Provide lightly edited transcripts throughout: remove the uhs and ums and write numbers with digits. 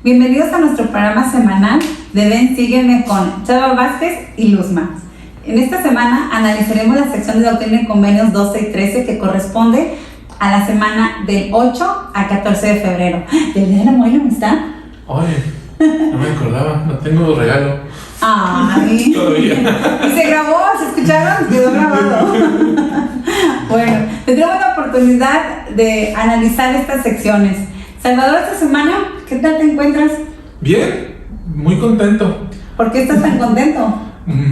Bienvenidos a nuestro programa semanal de Ven, Sígueme con Chava Vázquez y Luzma. En esta semana analizaremos la sección de Doctrina y Convenios 12 y 13 que corresponde a la semana del 8 al 14 de febrero. ¿El Día de la Amor y la Amistad? Oye, no me acordaba, no tengo regalo. Ay, Todavía. y se grabó, ¿se escucharon? Quedó grabado. Bueno, tendremos la oportunidad de analizar estas secciones. Salvador, esta semana, ¿qué tal te encuentras? Bien, muy contento. ¿Por qué estás tan contento?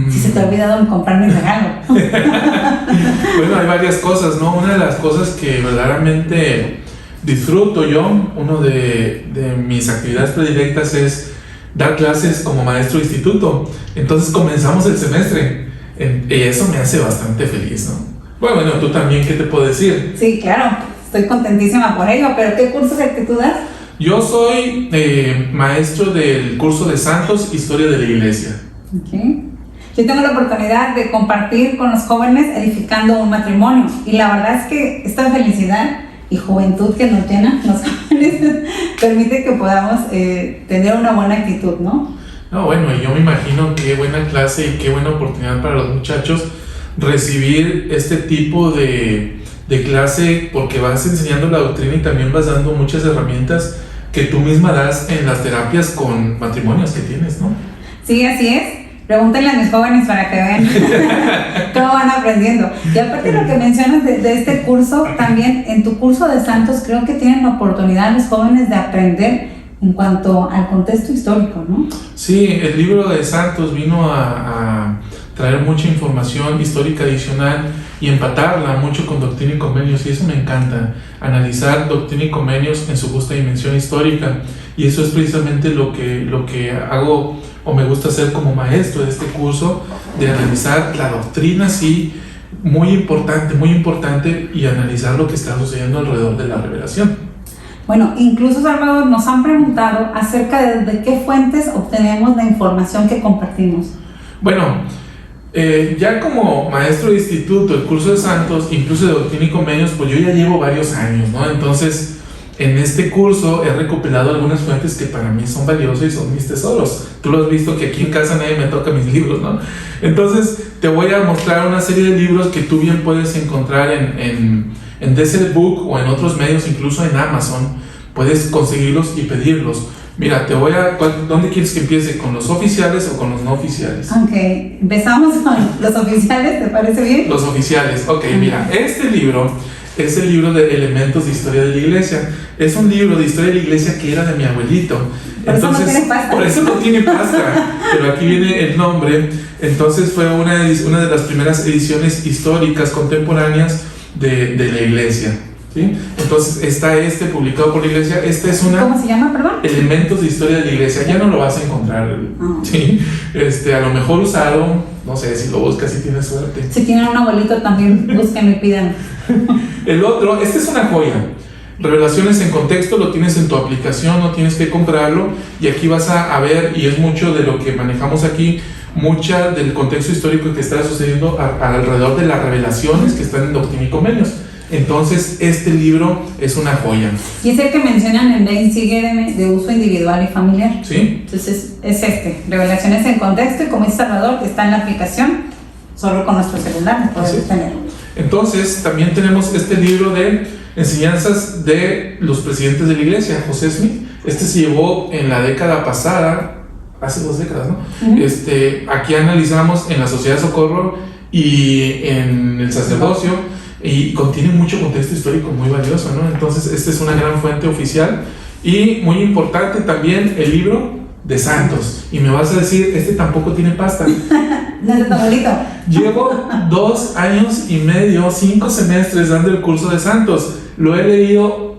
Si se te ha olvidado comprarme un regalo. Bueno, hay varias cosas, ¿no? Una de las cosas que verdaderamente disfruto yo, una de mis actividades predilectas es dar clases como maestro de instituto. Entonces comenzamos el semestre y eso me hace bastante feliz, ¿no? Bueno, tú también, ¿qué te puedo decir? Sí, claro, estoy contentísima por ello, pero ¿qué curso es el que tú das? Yo soy maestro del curso de Santos, Historia de la Iglesia. Okay. Yo tengo la oportunidad de compartir con los jóvenes edificando un matrimonio y la verdad es que esta felicidad y juventud que nos llenan los jóvenes permite que podamos tener una buena actitud, ¿no? No, bueno, yo me imagino qué buena clase y qué buena oportunidad para los muchachos recibir este tipo de clase, porque vas enseñando la doctrina y también vas dando muchas herramientas que tú misma das en las terapias con matrimonios que tienes, ¿no? Sí, así es. Pregúntenle a mis jóvenes para que vean cómo van aprendiendo. Y aparte de lo que mencionas de este curso, también en tu curso de Santos creo que tienen la oportunidad los jóvenes de aprender en cuanto al contexto histórico, ¿no? Sí, el libro de Santos vino a traer mucha información histórica adicional y empatarla mucho con Doctrina y Convenios, y eso me encanta, analizar Doctrina y Convenios en su justa dimensión histórica, y eso es precisamente lo que hago o me gusta hacer como maestro de este curso, de analizar la doctrina, sí, muy importante, y analizar lo que está sucediendo alrededor de la revelación. Bueno, incluso, Salvador, nos han preguntado acerca de qué fuentes obtenemos la información que compartimos. Bueno, ya como maestro de instituto, el curso de Santos, incluso de Doctrina y Convenios, pues yo ya llevo varios años, ¿no? Entonces, en este curso he recopilado algunas fuentes que para mí son valiosas y son mis tesoros. Tú lo has visto que aquí en casa nadie me toca mis libros, ¿no? Entonces, te voy a mostrar una serie de libros que tú bien puedes encontrar en Desert Book o en otros medios, incluso en Amazon. Puedes conseguirlos y pedirlos. Mira, ¿dónde quieres que empiece? ¿Con los oficiales o con los no oficiales? Ok, empezamos con los oficiales, ¿te parece bien? Los oficiales, ok, mira, este libro es el libro de Elementos de Historia de la Iglesia. Es un libro de historia de la iglesia que era de mi abuelito. Entonces, eso no tiene pasta. Por eso no tiene pasta, pero aquí viene el nombre. Entonces fue una de las primeras ediciones históricas contemporáneas de la iglesia, ¿sí? Entonces está publicado por la iglesia. ¿Cómo se llama, perdón? Elementos de Historia de la Iglesia. Ya no lo vas a encontrar, ¿sí? A lo mejor usado, no sé, si lo buscas, si tienes suerte. Si tienen un abuelito también, busquen y pidan. El otro, es una joya. Revelaciones en contexto, lo tienes en tu aplicación, no tienes que comprarlo, y aquí vas a ver, y es mucho de lo que manejamos aquí, mucha del contexto histórico que está sucediendo alrededor de las revelaciones que están en Doctrina y Convenios. Entonces, este libro es una joya. Y es el que mencionan en Ven, Sígueme, de uso individual y familiar. Sí. Entonces, es Revelaciones en contexto, y como dice Salvador, está en la aplicación, solo con nuestro celular podemos tenerlo. Entonces, también tenemos este libro de enseñanzas de los presidentes de la iglesia, José Smith. Este se llevó en la década pasada, hace 2 décadas, ¿no? Uh-huh. Aquí analizamos en la Sociedad de Socorro y en el sacerdocio, y contiene mucho contexto histórico muy valioso, ¿no? Entonces, esta es una gran fuente oficial. Y muy importante también el libro de Santos. Y me vas a decir, tampoco tiene pasta. No es tan bonito. Llevo 2 años y medio, 5 semestres dando el curso de Santos. Lo he leído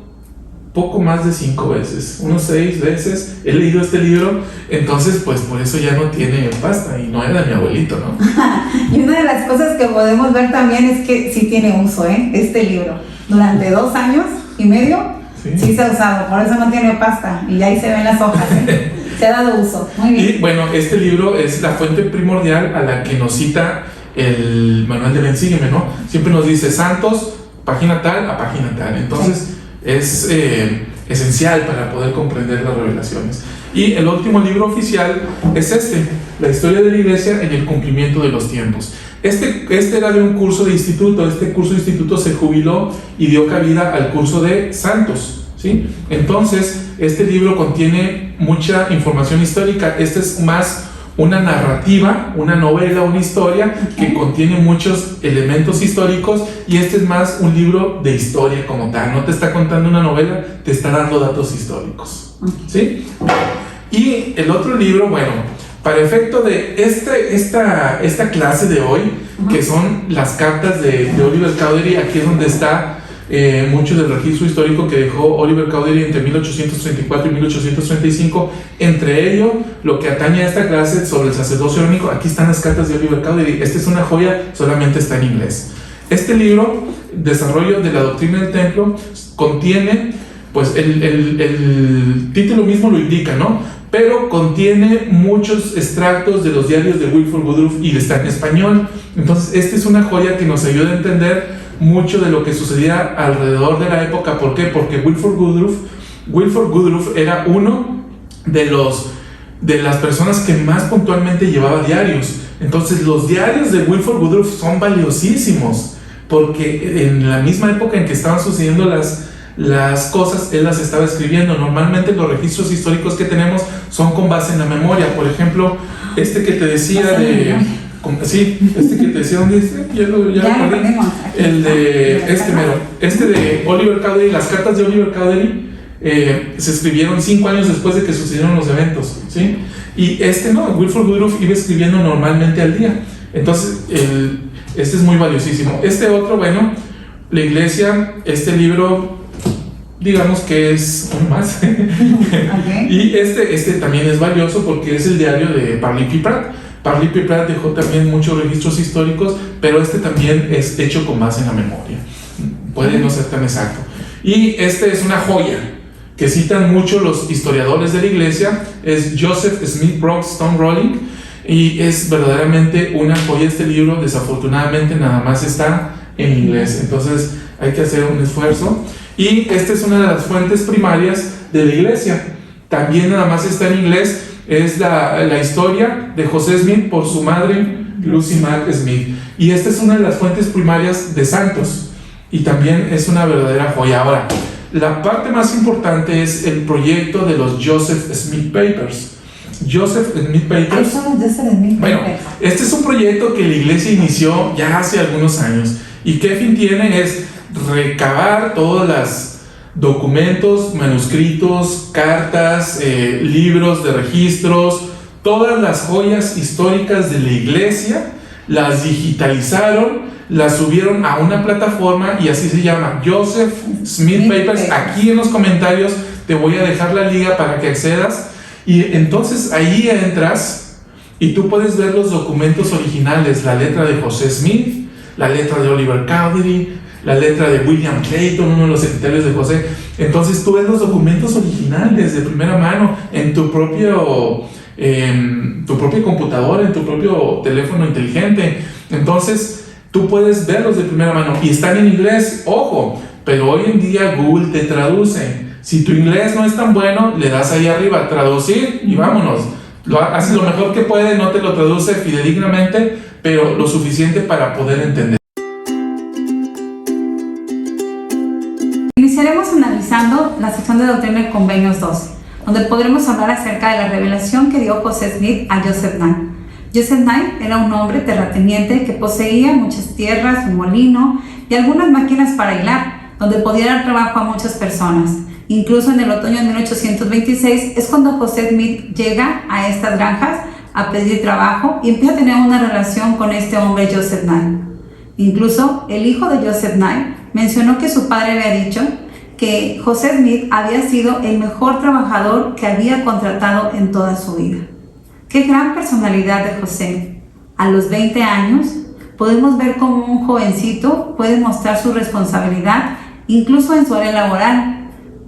poco más de 5 veces, unos 6 veces he leído este libro. Entonces, pues por eso ya no tiene pasta, y no era de mi abuelito, ¿no? Y una de las cosas que podemos ver también es que sí tiene uso, este libro. Durante 2 años y medio sí se ha usado, por eso no tiene pasta, y ahí se ven las hojas, se ha dado uso. Muy bien. Y bueno, este libro es la fuente primordial a la que nos cita el manual de Ven, Sígueme, ¿no? Siempre nos dice Santos, página tal a página tal. Entonces, es esencial para poder comprender las revelaciones. Y el último libro oficial es La historia de la iglesia en el cumplimiento de los tiempos. Este era de un curso de instituto. Este curso de instituto se jubiló y dio cabida al curso de santos, ¿sí? Entonces, este libro contiene mucha información histórica. Este es más una narrativa, una novela, una historia que contiene muchos elementos históricos, y este es más un libro de historia como tal. No te está contando una novela, te está dando datos históricos, ¿sí? Y el otro libro, bueno, para efecto de esta clase de hoy, que son las cartas de Oliver Cowdery, aquí es donde está mucho del registro histórico que dejó Oliver Cowdery entre 1834 y 1835. Entre ello, lo que atañe a esta clase sobre el sacerdocio arónico, aquí están las cartas de Oliver Cowdery. Esta es una joya, solamente está en inglés. Este libro, Desarrollo de la Doctrina del Templo, contiene, pues el título mismo lo indica, ¿no? Pero contiene muchos extractos de los diarios de Wilford Woodruff y está en español. Entonces, esta es una joya que nos ayuda a entender mucho de lo que sucedía alrededor de la época. ¿Por qué? Porque Wilford Woodruff era uno de las personas que más puntualmente llevaba diarios. Entonces, los diarios de Wilford Woodruff son valiosísimos, porque en la misma época en que estaban sucediendo las cosas, él las estaba escribiendo. Normalmente los registros históricos que tenemos son con base en la memoria. Por ejemplo, este que te decía de... Sí, este que te decía, ¿dónde dice? Ya lo perdimos. El de este de Oliver Cowdery, las cartas de Oliver Cowdery se escribieron 5 años después de que sucedieron los eventos, ¿sí? Y Wilford Woodruff iba escribiendo normalmente al día. Entonces, este es muy valiosísimo. Este otro, bueno, la iglesia, este libro, digamos que es un más. Okay. Y este también es valioso porque es el diario de Parley P. Pratt. Parley P. Pratt dejó también muchos registros históricos, pero este también es hecho con base en la memoria. Puede no ser tan exacto. Y este es una joya que citan mucho los historiadores de la iglesia. Es Joseph Smith Brooks Stone Rolling, y es verdaderamente una joya este libro. Desafortunadamente nada más está en inglés, entonces hay que hacer un esfuerzo. Y esta es una de las fuentes primarias de la iglesia. También nada más está en inglés. Es la historia de José Smith por su madre Lucy Mack Smith. Y esta es una de las fuentes primarias de santos. Y también es una verdadera joya. Ahora, la parte más importante es el proyecto de los Joseph Smith Papers. Joseph Smith Papers. Bueno, este es un proyecto que la iglesia inició ya hace algunos años. ¿Y qué fin tiene? Es recabar todas las documentos, manuscritos, cartas, libros de registros, todas las joyas históricas de la iglesia, las digitalizaron, las subieron a una plataforma y así se llama, Joseph Smith Papers. Aquí en los comentarios te voy a dejar la liga para que accedas, y entonces ahí entras y tú puedes ver los documentos originales, la letra de José Smith, la letra de Oliver Cowdery, la letra de William Clayton, uno de los secretarios de José. Entonces tú ves los documentos originales de primera mano en tu propia computadora, en tu propio teléfono inteligente. Entonces tú puedes verlos de primera mano y están en inglés, ojo, pero hoy en día Google te traduce. Si tu inglés no es tan bueno, le das ahí arriba, traducir, y vámonos. Haces lo mejor que puede, no te lo traduce fidedignamente, pero lo suficiente para poder entender. Iniciaremos analizando la sección de Doctrina y Convenios 12, donde podremos hablar acerca de la revelación que dio José Smith a Joseph Knight. Joseph Knight era un hombre terrateniente que poseía muchas tierras, un molino y algunas máquinas para hilar, donde podía dar trabajo a muchas personas. Incluso en el otoño de 1826 es cuando José Smith llega a estas granjas a pedir trabajo y empieza a tener una relación con este hombre Joseph Knight. Incluso el hijo de Joseph Knight mencionó que su padre había dicho que José Smith había sido el mejor trabajador que había contratado en toda su vida. ¡Qué gran personalidad de José! A los 20 años podemos ver cómo un jovencito puede mostrar su responsabilidad incluso en su área laboral.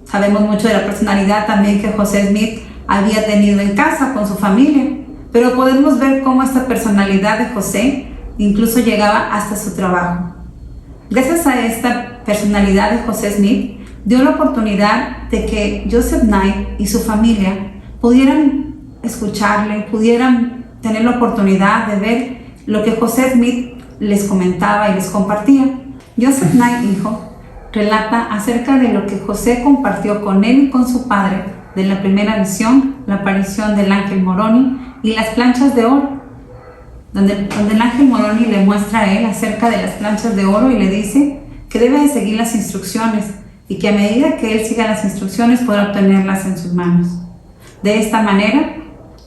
Sabemos mucho de la personalidad también que José Smith había tenido en casa con su familia, pero podemos ver cómo esta personalidad de José incluso llegaba hasta su trabajo. Gracias a esta personalidad de José Smith, dio la oportunidad de que Joseph Knight y su familia pudieran escucharle, pudieran tener la oportunidad de ver lo que José Smith les comentaba y les compartía. Joseph Knight, hijo, relata acerca de lo que José compartió con él y con su padre de la primera visión, la aparición del ángel Moroni y las planchas de oro, donde el ángel Moroni le muestra a él acerca de las planchas de oro y le dice que debe de seguir las instrucciones y que a medida que él siga las instrucciones podrá obtenerlas en sus manos. De esta manera,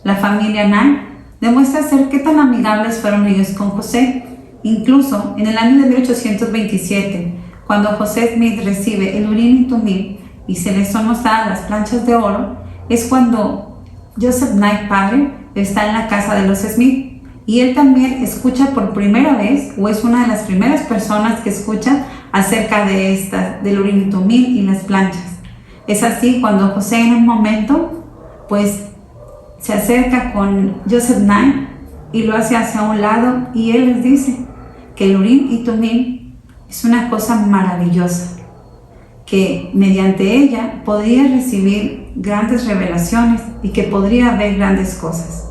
la familia Knight demuestra ser qué tan amigables fueron ellos con José. Incluso en el año de 1827, cuando José Smith recibe el Urim y Tumim y se le son mostradas las planchas de oro, es cuando Joseph Knight padre está en la casa de los Smith y él también escucha por primera vez, o es una de las primeras personas que escucha acerca de del Urim y Tumim y las planchas. Es así cuando José en un momento pues se acerca con Joseph Knight y lo hace hacia un lado y él les dice que el Urim y Tumim es una cosa maravillosa, que mediante ella podría recibir grandes revelaciones y que podría ver grandes cosas.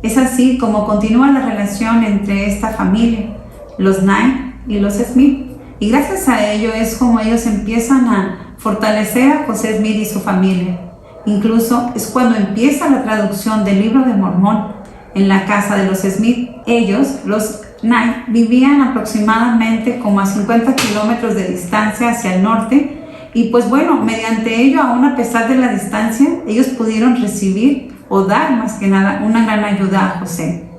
Es así como continúa la relación entre esta familia, los Knight y los Smith, y gracias a ello es como ellos empiezan a fortalecer a José Smith y su familia. Incluso es cuando empieza la traducción del Libro de Mormón en la casa de los Smith. Ellos, los Knight, vivían aproximadamente como a 50 kilómetros de distancia hacia el norte y pues bueno, mediante ello, aún a pesar de la distancia, ellos pudieron recibir o dar más que nada una gran ayuda a José.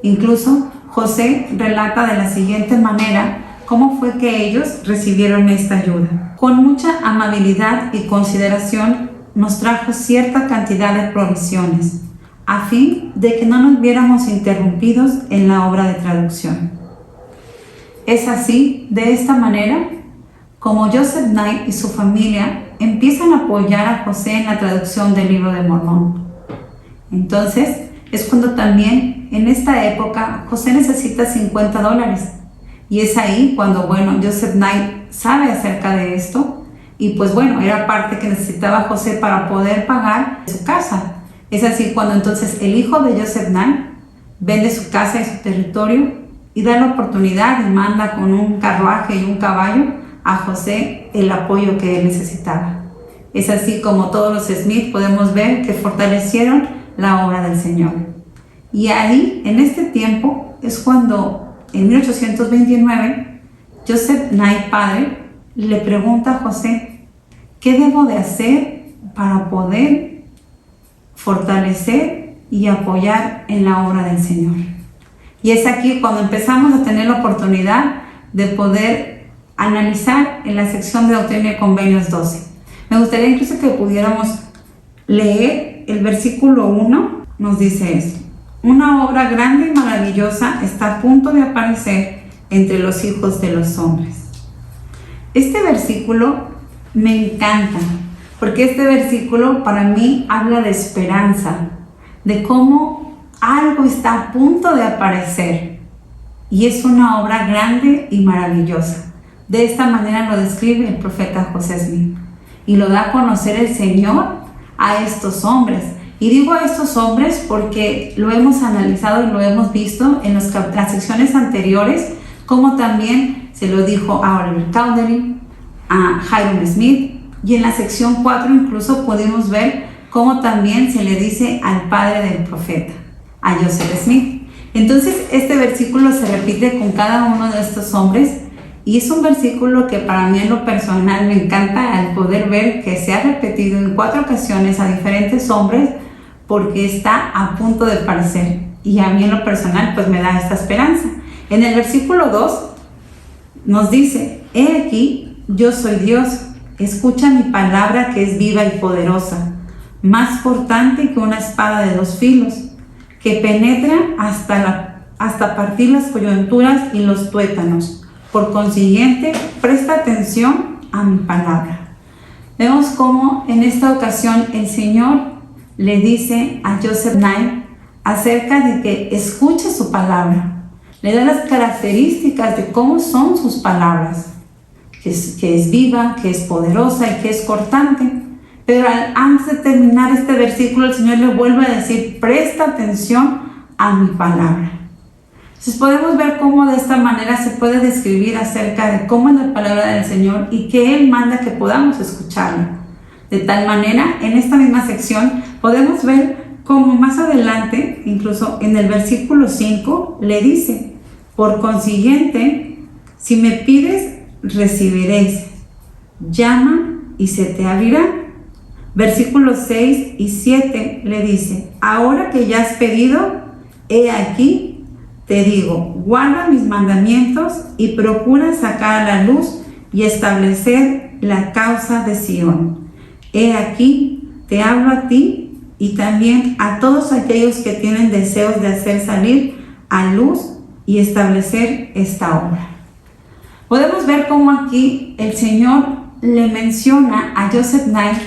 Incluso José relata de la siguiente manera cómo fue que ellos recibieron esta ayuda. Con mucha amabilidad y consideración nos trajo cierta cantidad de provisiones, a fin de que no nos viéramos interrumpidos en la obra de traducción. Es así, de esta manera, como Joseph Knight y su familia empiezan a apoyar a José en la traducción del Libro de Mormón. Entonces, es cuando también, en esta época, José necesita $50. Y es ahí cuando, bueno, Joseph Knight sabe acerca de esto, y pues bueno, era parte que necesitaba José para poder pagar su casa. Es así cuando entonces el hijo de Joseph Knight vende su casa y su territorio y da la oportunidad y manda con un carruaje y un caballo a José el apoyo que él necesitaba. Es así como todos los Smith podemos ver que fortalecieron la obra del Señor. Y ahí, en este tiempo, es cuando en 1829 Joseph Knight padre le pregunta a José, ¿qué debo de hacer para poder fortalecer y apoyar en la obra del Señor? Y es aquí cuando empezamos a tener la oportunidad de poder analizar en la sección de Doctrina y Convenios 12. Me gustaría incluso que pudiéramos leer el versículo 1, nos dice esto: una obra grande y maravillosa está a punto de aparecer entre los hijos de los hombres. Este versículo me encanta, porque este versículo para mí habla de esperanza, de cómo algo está a punto de aparecer, y es una obra grande y maravillosa. De esta manera lo describe el profeta José Smith, y lo da a conocer el Señor a estos hombres. Y digo a estos hombres porque lo hemos analizado y lo hemos visto en las secciones anteriores, como también se lo dijo a Oliver Cowdery, a Hyrum Smith, y en la sección 4 incluso pudimos ver cómo también se le dice al padre del profeta, a Joseph Smith. Entonces este versículo se repite con cada uno de estos hombres, y es un versículo que para mí en lo personal me encanta al poder ver que se ha repetido en 4 ocasiones a diferentes hombres, porque está a punto de aparecer, y a mí en lo personal pues me da esta esperanza. En el versículo 2 nos dice: he aquí, yo soy Dios, escucha mi palabra que es viva y poderosa, más cortante que una espada de 2 filos, que penetra hasta partir las coyunturas y los tuétanos. Por consiguiente, presta atención a mi palabra. Vemos cómo en esta ocasión el Señor le dice a Joseph Knight acerca de que escuche su palabra. Le da las características de cómo son sus palabras, que es viva, que es poderosa y que es cortante. Pero antes de terminar este versículo, el Señor le vuelve a decir: presta atención a mi palabra. Entonces podemos ver cómo de esta manera se puede describir acerca de cómo es la palabra del Señor y que Él manda que podamos escucharla. De tal manera, en esta misma sección podemos ver cómo más adelante, incluso en el versículo 5, le dice: por consiguiente, si me pides, recibiréis. Llama y se te abrirá. Versículos 6 y 7 le dice: ahora que ya has pedido, he aquí, te digo, guarda mis mandamientos y procura sacar a la luz y establecer la causa de Sión. He aquí, te hablo a ti y también a todos aquellos que tienen deseos de hacer salir a luz y establecer esta obra. Podemos ver cómo aquí el Señor le menciona a Joseph Knight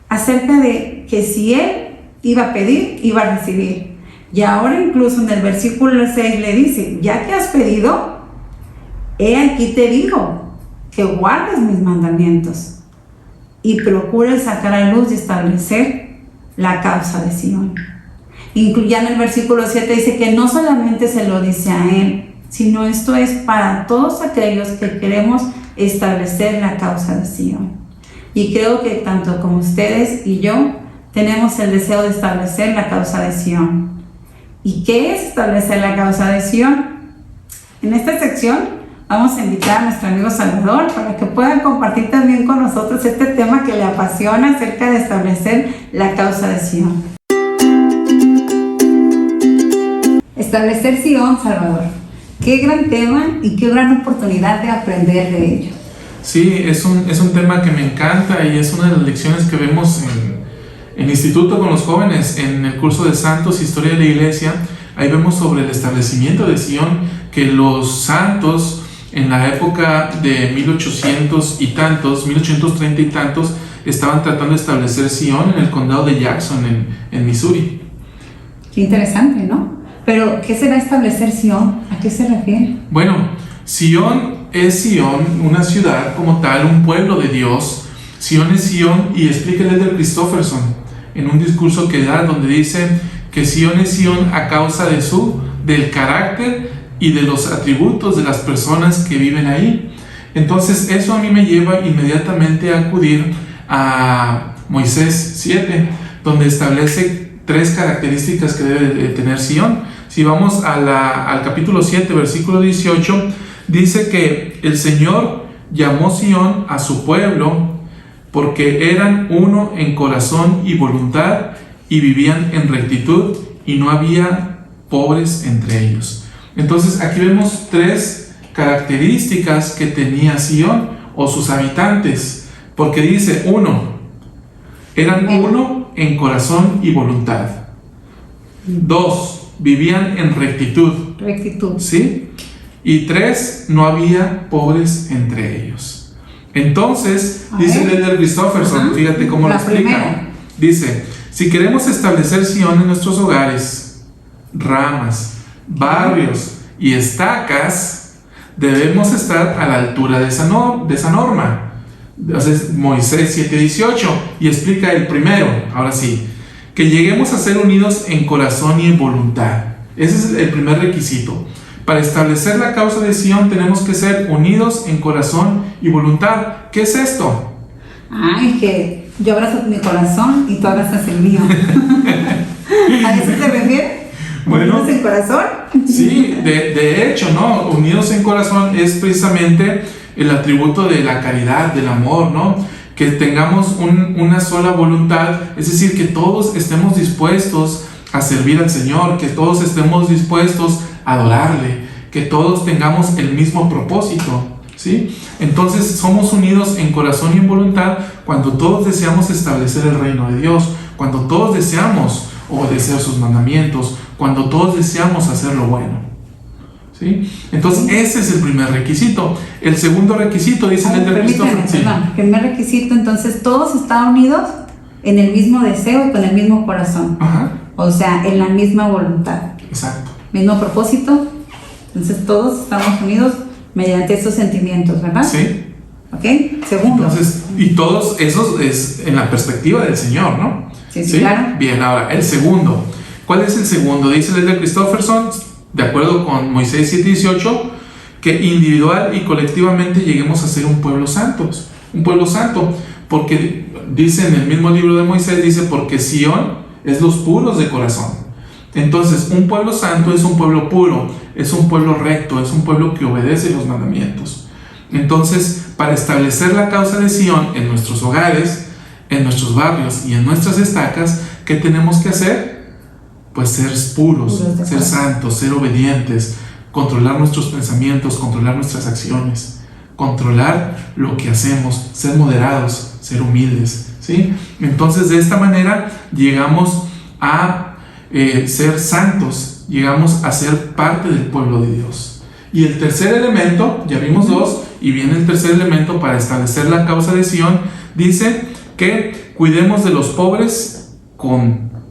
acerca de que si él iba a pedir, iba a recibir. Y ahora incluso en el versículo 6 le dice: ya que has pedido, he aquí te digo, que guardes mis mandamientos y procures sacar a luz y establecer la causa de Sión. Ya en el versículo 7 dice que no solamente se lo dice a él, sino esto es para todos aquellos que queremos establecer la causa de Sión. Y creo que tanto como ustedes y yo tenemos el deseo de establecer la causa de Sión. ¿Y qué es establecer la causa de Sión? En esta sección vamos a invitar a nuestro amigo Salvador para que pueda compartir también con nosotros este tema que le apasiona acerca de establecer la causa de Sión. Establecer Sión, Salvador. Qué gran tema y qué gran oportunidad de aprender de ello. Sí, es un tema que me encanta y es una de las lecciones que vemos en instituto con los jóvenes, en el curso de Santos, Historia de la Iglesia. Ahí vemos sobre el establecimiento de Sión, que los santos en la época de 1830 y tantos, estaban tratando de establecer Sión en el condado de Jackson, en Missouri. Qué interesante, ¿no? Pero, ¿qué será establecer Sión? ¿A qué se refiere? Bueno, Sión es Sión, una ciudad como tal, un pueblo de Dios. Sión es Sión, y explica el Elder Christofferson en un discurso que da, donde dice que Sión es Sión a causa del carácter y de los atributos de las personas que viven ahí. Entonces eso a mí me lleva inmediatamente a acudir a Moisés 7, donde establece 3 características que debe de tener Sión. Si vamos al capítulo 7, versículo 18, dice que el Señor llamó Sión a su pueblo porque eran uno en corazón y voluntad y vivían en rectitud y no había pobres entre ellos. Entonces aquí vemos 3 características que tenía Sión o sus habitantes, porque dice: 1, eran uno en corazón y voluntad. 2, vivían en rectitud. ¿Sí? Y 3, no había pobres entre ellos. Entonces, dice el Elder Christofferson, fíjate cómo lo explica. Dice: si queremos establecer Sión en nuestros hogares, ramas, barrios y estacas, debemos estar a la altura de esa norma. Entonces, Moisés 7:18, y explica el primero, ahora sí, que lleguemos a ser unidos en corazón y en voluntad. Ese es el primer requisito. Para establecer la causa de Sión tenemos que ser unidos en corazón y voluntad. ¿Qué es esto? Ay, que yo abrazo mi corazón y tú abrazas el mío. ¿A eso se refiere? Bueno, ¿Unidos en corazón? Sí, de hecho, ¿no? Unidos en corazón es precisamente el atributo de la caridad, del amor, ¿no? Que tengamos una sola voluntad, es decir, que todos estemos dispuestos a servir al Señor, que todos estemos dispuestos a adorarle, que todos tengamos el mismo propósito, ¿sí? Entonces somos unidos en corazón y en voluntad cuando todos deseamos establecer el reino de Dios, cuando todos deseamos obedecer sus mandamientos, cuando todos deseamos hacer lo bueno, ¿sí? Entonces ese es el primer requisito. El segundo requisito, dice el Elder Christofferson. El primer requisito, entonces todos están unidos en el mismo deseo y con el mismo corazón. Ajá. O sea, en la misma voluntad. Exacto. Mismo propósito. Entonces todos estamos unidos mediante estos sentimientos, ¿verdad? Sí. ¿Ok? Segundo. Entonces, y todos esos es en la perspectiva del Señor, ¿no? Sí, claro. Bien, ahora, el segundo. ¿Cuál es el segundo? Dice Leslie Christopherson, de acuerdo con Moisés 7:18, que individual y colectivamente lleguemos a ser un pueblo santo. Un pueblo santo, porque dice en el mismo libro de Moisés, dice, porque Sión es los puros de corazón. Entonces, un pueblo santo es un pueblo puro, es un pueblo recto, es un pueblo que obedece los mandamientos. Entonces, para establecer la causa de Sión en nuestros hogares, en nuestros barrios y en nuestras estacas, ¿qué tenemos que hacer? Pues ser puros, ser santos, ser obedientes, controlar nuestros pensamientos, controlar nuestras acciones, controlar lo que hacemos, ser moderados, ser humildes, ¿sí? Entonces, de esta manera llegamos a ser santos, llegamos a ser parte del pueblo de Dios. Y el tercer elemento, ya vimos dos, y viene el tercer elemento para establecer la causa de Sión, dice que cuidemos de los pobres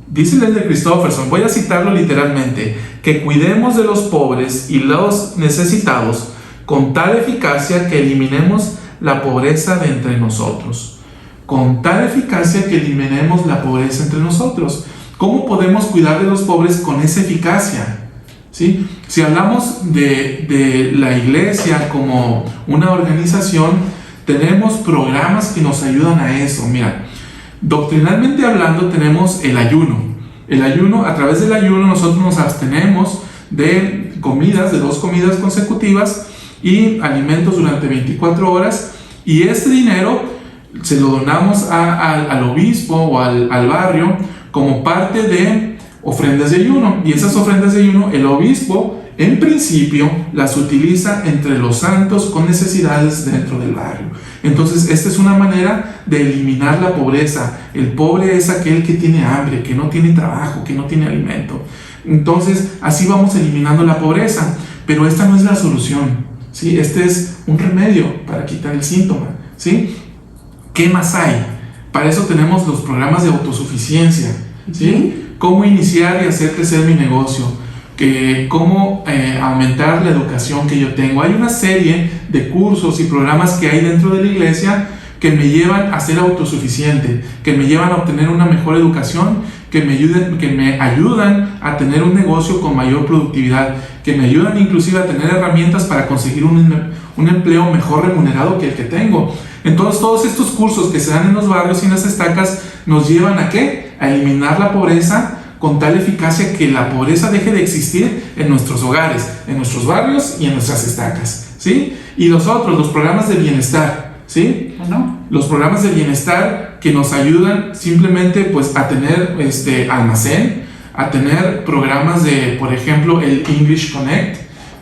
dice el de Christopherson, voy a citarlo literalmente, que cuidemos de los pobres y los necesitados con tal eficacia que eliminemos la pobreza de entre nosotros. Con tal eficacia que eliminemos la pobreza entre nosotros. ¿Cómo podemos cuidar de los pobres con esa eficacia? ¿Sí? Si hablamos de la iglesia como una organización, tenemos programas que nos ayudan a eso. Mira, doctrinalmente hablando tenemos el ayuno. El ayuno, a través del ayuno nosotros nos abstenemos de comidas, de 2 comidas consecutivas y alimentos durante 24 horas, y este dinero se lo donamos al obispo o al barrio como parte de ofrendas de ayuno, y esas ofrendas de ayuno el obispo en principio las utiliza entre los santos con necesidades dentro del barrio. Entonces esta es una manera de eliminar la pobreza. El pobre es aquel que tiene hambre, que no tiene trabajo, que no tiene alimento. Entonces así vamos eliminando la pobreza, pero esta no es la solución, ¿sí? Este es un remedio para quitar el síntoma, ¿sí? ¿Qué más hay? Para eso tenemos los programas de autosuficiencia, ¿sí? Cómo iniciar y hacer crecer mi negocio, cómo aumentar la educación que yo tengo. Hay una serie de cursos y programas que hay dentro de la iglesia que me llevan a ser autosuficiente, que me llevan a obtener una mejor educación, que me ayudan a tener un negocio con mayor productividad, que me ayudan inclusive a tener herramientas para conseguir un empleo mejor remunerado que el que tengo. Entonces todos estos cursos que se dan en los barrios y en las estacas nos llevan ¿a qué? A eliminar la pobreza con tal eficacia que la pobreza deje de existir en nuestros hogares, en nuestros barrios y en nuestras estacas, ¿sí? Y los programas de bienestar, ¿sí? Los programas de bienestar que nos ayudan simplemente pues a tener almacén, a tener programas de, por ejemplo, el English Connect,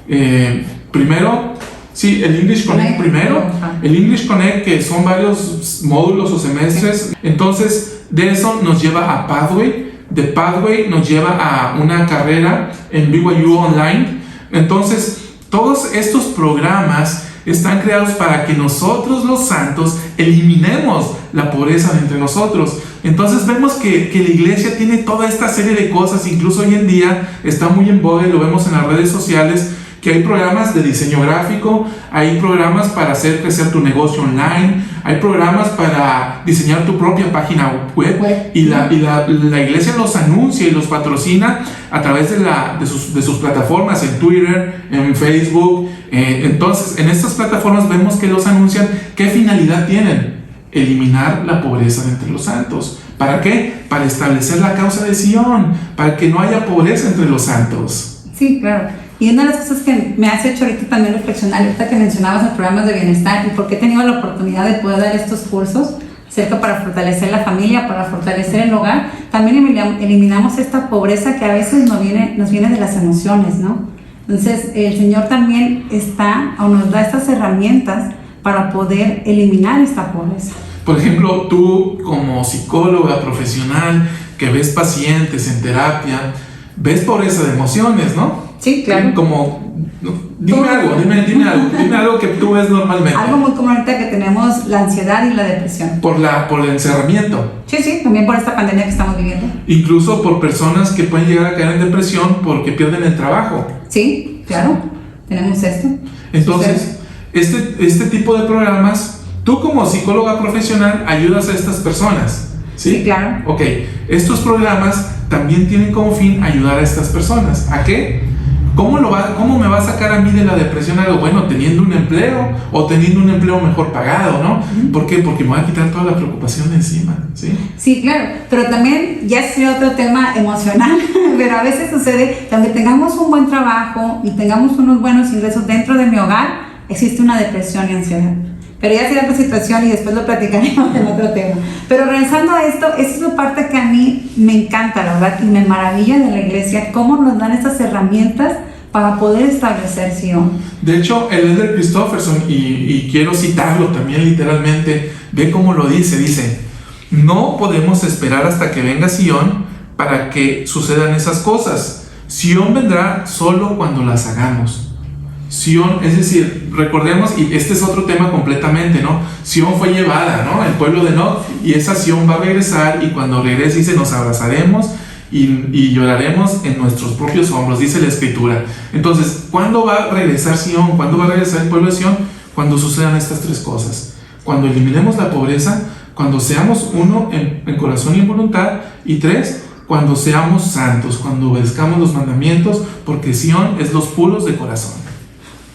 el English Connect primero, el English Connect, que son varios módulos o semestres. Entonces de eso nos lleva a Pathway, de Pathway nos lleva a una carrera en BYU Online. Entonces todos estos programas están creados para que nosotros los santos eliminemos la pobreza de entre nosotros. Entonces vemos que la iglesia tiene toda esta serie de cosas. Incluso hoy en día está muy en boga y lo vemos en las redes sociales, que hay programas de diseño gráfico, hay programas para hacer crecer tu negocio online, hay programas para diseñar tu propia página web, y la iglesia los anuncia y los patrocina a través de sus plataformas, en Twitter, en Facebook. Entonces en estas plataformas vemos que los anuncian. ¿Qué finalidad tienen? Eliminar la pobreza de entre los santos. ¿Para qué? Para establecer la causa de Sión, para que no haya pobreza entre los santos. Sí, claro. Y una de las cosas que me has hecho ahorita también reflexionar, ahorita que mencionabas los programas de bienestar y por qué he tenido la oportunidad de poder dar estos cursos cerca para fortalecer la familia, para fortalecer el hogar, también eliminamos esta pobreza que a veces nos viene de las emociones, ¿no? Entonces el Señor también nos da estas herramientas para poder eliminar esta pobreza. Por ejemplo, tú como psicóloga profesional que ves pacientes en terapia, ves pobreza de emociones, ¿no? Sí, claro. Dime algo que tú ves normalmente. Algo muy común ahorita que tenemos la ansiedad y la depresión. Por el encerramiento. Sí, también por esta pandemia que estamos viviendo. Incluso por personas que pueden llegar a caer en depresión porque pierden el trabajo. Sí, claro, tenemos esto. Entonces, este tipo de programas Tú como psicóloga profesional ayudas a estas personas, ¿sí? Sí, claro. Ok, estos programas también tienen como fin ayudar a estas personas. ¿A qué? ¿Cómo me va a sacar a mí de la depresión algo? Bueno, teniendo un empleo o teniendo un empleo mejor pagado, ¿no? ¿Por qué? Porque me va a quitar toda la preocupación de encima, ¿sí? Sí, claro, pero también ya sería otro tema emocional, pero a veces sucede que aunque tengamos un buen trabajo y tengamos unos buenos ingresos dentro de mi hogar, existe una depresión y ansiedad. Pero ya será otra situación y después lo platicaremos en otro tema. Pero regresando a esto, esa es la parte que a mí me encanta, la verdad, y me maravilla de la iglesia, cómo nos dan estas herramientas para poder establecer Sion. De hecho, el Elder Christofferson, y quiero citarlo también literalmente, ve cómo lo dice, no podemos esperar hasta que venga Sion para que sucedan esas cosas. Sion vendrá solo cuando las hagamos. Sion, es decir, recordemos, y este es otro tema completamente, ¿no? Sion fue llevada, ¿no? El pueblo de Nod, y esa Sion va a regresar, y cuando regrese dice, nos abrazaremos y lloraremos en nuestros propios hombros, dice la Escritura. Entonces, ¿cuándo va a regresar Sion? ¿Cuándo va a regresar el pueblo de Sion? Cuando sucedan estas tres cosas. Cuando eliminemos la pobreza, cuando seamos uno en corazón y en voluntad, y tres, cuando seamos santos, cuando obedezcamos los mandamientos, porque Sion es los puros de corazón.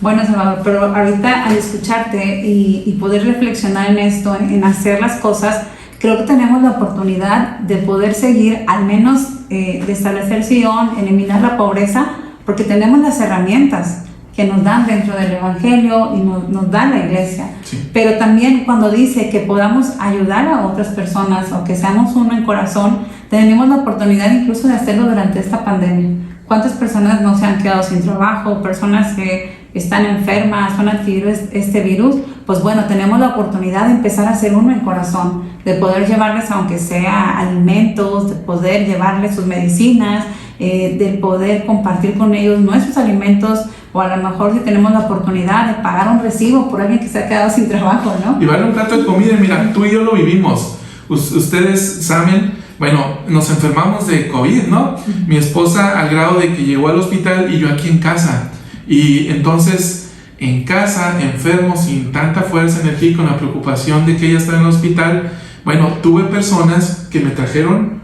Bueno, Salvador, pero ahorita al escucharte y poder reflexionar en esto, en hacer las cosas, creo que tenemos la oportunidad de poder seguir, al menos de establecer Sion, eliminar la pobreza, porque tenemos las herramientas que nos dan dentro del Evangelio y nos da la iglesia. Sí. Pero también cuando dice que podamos ayudar a otras personas o que seamos uno en corazón, tenemos la oportunidad incluso de hacerlo durante esta pandemia. ¿Cuántas personas no se han quedado sin trabajo? Personas que están enfermas, han adquirido este virus. Pues bueno, tenemos la oportunidad de empezar a ser uno en corazón, de poder llevarles aunque sea alimentos, de poder llevarles sus medicinas, de poder compartir con ellos nuestros alimentos, o a lo mejor si tenemos la oportunidad de pagar un recibo por alguien que se ha quedado sin trabajo, ¿no? Llevarle un plato de comida, mira, tú y yo lo vivimos. Ustedes saben, bueno, nos enfermamos de COVID, ¿no? Mi esposa al grado de que llegó al hospital y yo aquí en casa. Y entonces, en casa, enfermo, sin tanta fuerza, energía y con la preocupación de que ella está en el hospital, bueno, tuve personas que me trajeron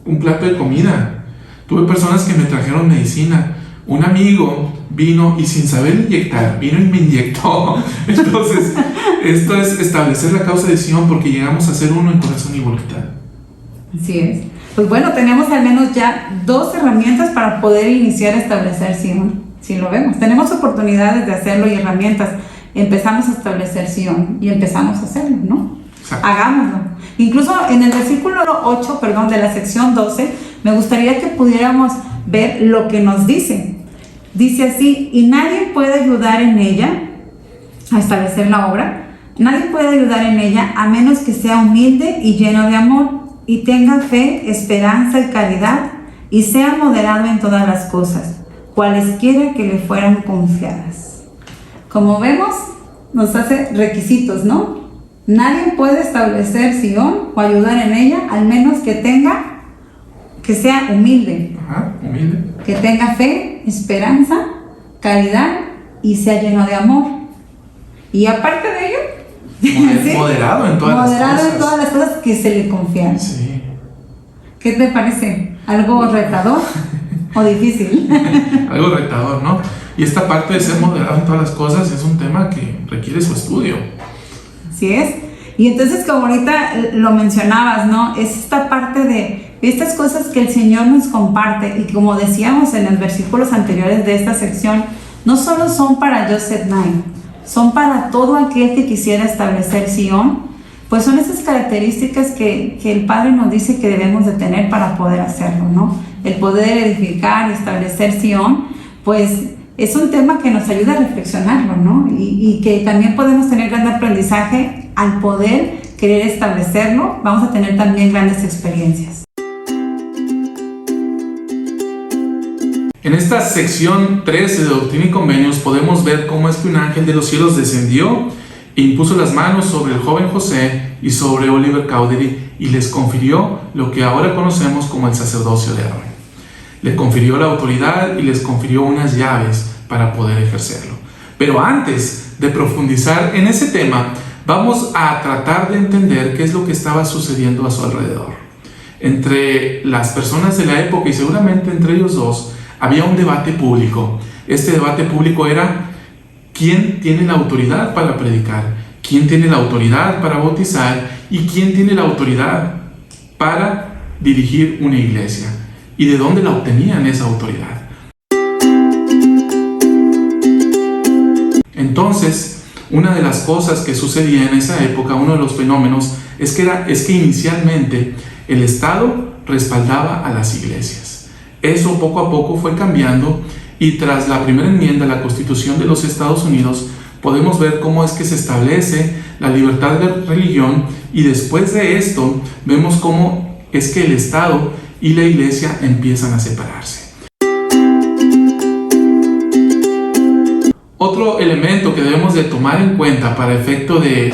un plato de comida. Tuve personas que me trajeron medicina. Un amigo vino y sin saber inyectar, vino y me inyectó. Entonces, esto es establecer la causa de Sion porque llegamos a ser uno en corazón y voluntad. Así es. Pues bueno, tenemos al menos ya 2 herramientas para poder iniciar a establecer Sion. Si lo vemos, tenemos oportunidades de hacerlo y herramientas. Empezamos a establecer Sion y empezamos a hacerlo, ¿no? Exacto. Hagámoslo. Incluso en el versículo 8, de la sección 12, me gustaría que pudiéramos ver lo que nos dice. Dice así: y nadie puede ayudar en ella a establecer la obra. Nadie puede ayudar en ella a menos que sea humilde y lleno de amor, y tenga fe, esperanza y caridad, y sea moderado en todas las cosas, cualesquiera que le fueran confiadas. Como vemos, nos hace requisitos, ¿no? Nadie puede establecer Sion o ayudar en ella, al menos que sea humilde. Ajá, humilde. Que tenga fe, esperanza, caridad y sea lleno de amor. Y aparte de ello, ¿sí? Moderado en todas moderado las cosas. en todas las cosas que se le confían. Sí. ¿Qué te parece? ¿Algo retador o difícil? Algo retador, ¿no? Y esta parte de ser moderado en todas las cosas es un tema que requiere su estudio. Así es. Y entonces, como ahorita lo mencionabas, ¿no? Es esta parte de estas cosas que el Señor nos comparte, y como decíamos en los versículos anteriores de esta sección, no solo son para Joseph Nye, son para todo aquel que quisiera establecer Sion. Pues son esas características que el Padre nos dice que debemos de tener para poder hacerlo, ¿no? El poder edificar y establecer Sion, pues es un tema que nos ayuda a reflexionarlo, ¿no? Y que también podemos tener gran aprendizaje al poder querer establecerlo. Vamos a tener también grandes experiencias. En esta sección 13 de Doctrina y Convenios podemos ver cómo es que un ángel de los cielos descendió e impuso las manos sobre el joven José y sobre Oliver Cowdery y les confirió lo que ahora conocemos como el sacerdocio de Aarón. Le confirió la autoridad y les confirió unas llaves para poder ejercerlo. Pero antes de profundizar en ese tema, vamos a tratar de entender qué es lo que estaba sucediendo a su alrededor. Entre las personas de la época, y seguramente entre ellos dos, había un debate público. Este debate público era: ¿quién tiene la autoridad para predicar? ¿Quién tiene la autoridad para bautizar? ¿Y quién tiene la autoridad para dirigir una iglesia? ¿Y de dónde la obtenían esa autoridad? Entonces, una de las cosas que sucedía en esa época, uno de los fenómenos, es que inicialmente el Estado respaldaba a las iglesias. Eso poco a poco fue cambiando, y tras la primera enmienda a la Constitución de los Estados Unidos, podemos ver cómo es que se establece la libertad de religión, y después de esto vemos cómo es que el Estado y la iglesia empiezan a separarse. Otro elemento que debemos de tomar en cuenta para efecto de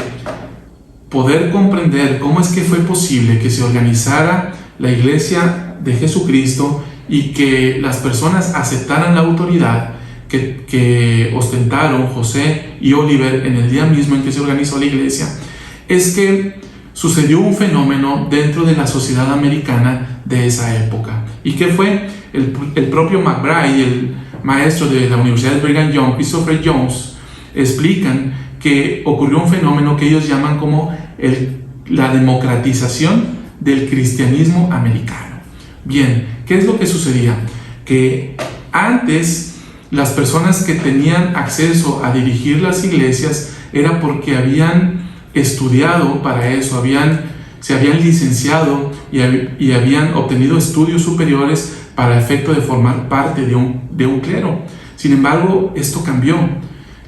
poder comprender cómo es que fue posible que se organizara la iglesia de Jesucristo y que las personas aceptaran la autoridad que ostentaron José y Oliver en el día mismo en que se organizó la iglesia, es que sucedió un fenómeno dentro de la sociedad americana de esa época. ¿Y qué fue? El propio McBride, el maestro de la Universidad de Brigham Young, Christopher Jones, explican que ocurrió un fenómeno que ellos llaman como la democratización del cristianismo americano. Bien, ¿qué es lo que sucedía? Que antes las personas que tenían acceso a dirigir las iglesias era porque habían estudiado para eso, se habían licenciado y habían obtenido estudios superiores para efecto de formar parte de un clero. Sin embargo, esto cambió.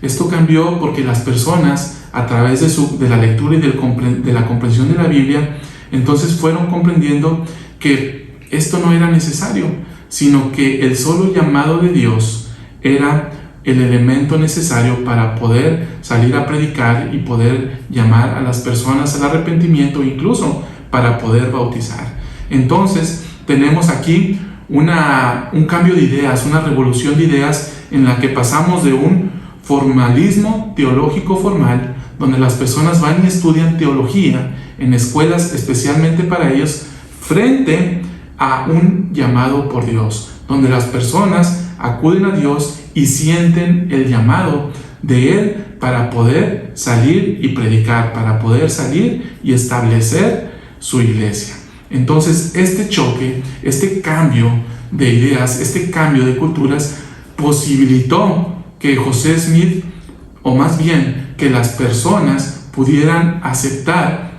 Esto cambió porque las personas, a través de la lectura y de la comprensión de la Biblia, entonces fueron comprendiendo que esto no era necesario, sino que el solo llamado de Dios era el elemento necesario para poder salir a predicar y poder llamar a las personas al arrepentimiento, incluso para poder bautizar. Entonces, tenemos aquí un cambio de ideas, una revolución de ideas en la que pasamos de un formalismo teológico formal, donde las personas van y estudian teología en escuelas especialmente para ellos, frente a un llamado por Dios, donde las personas acuden a Dios y sienten el llamado de Él para poder salir y predicar, para poder salir y establecer su iglesia. Entonces, este choque, este cambio de ideas, este cambio de culturas, posibilitó que José Smith, o más bien que las personas pudieran aceptar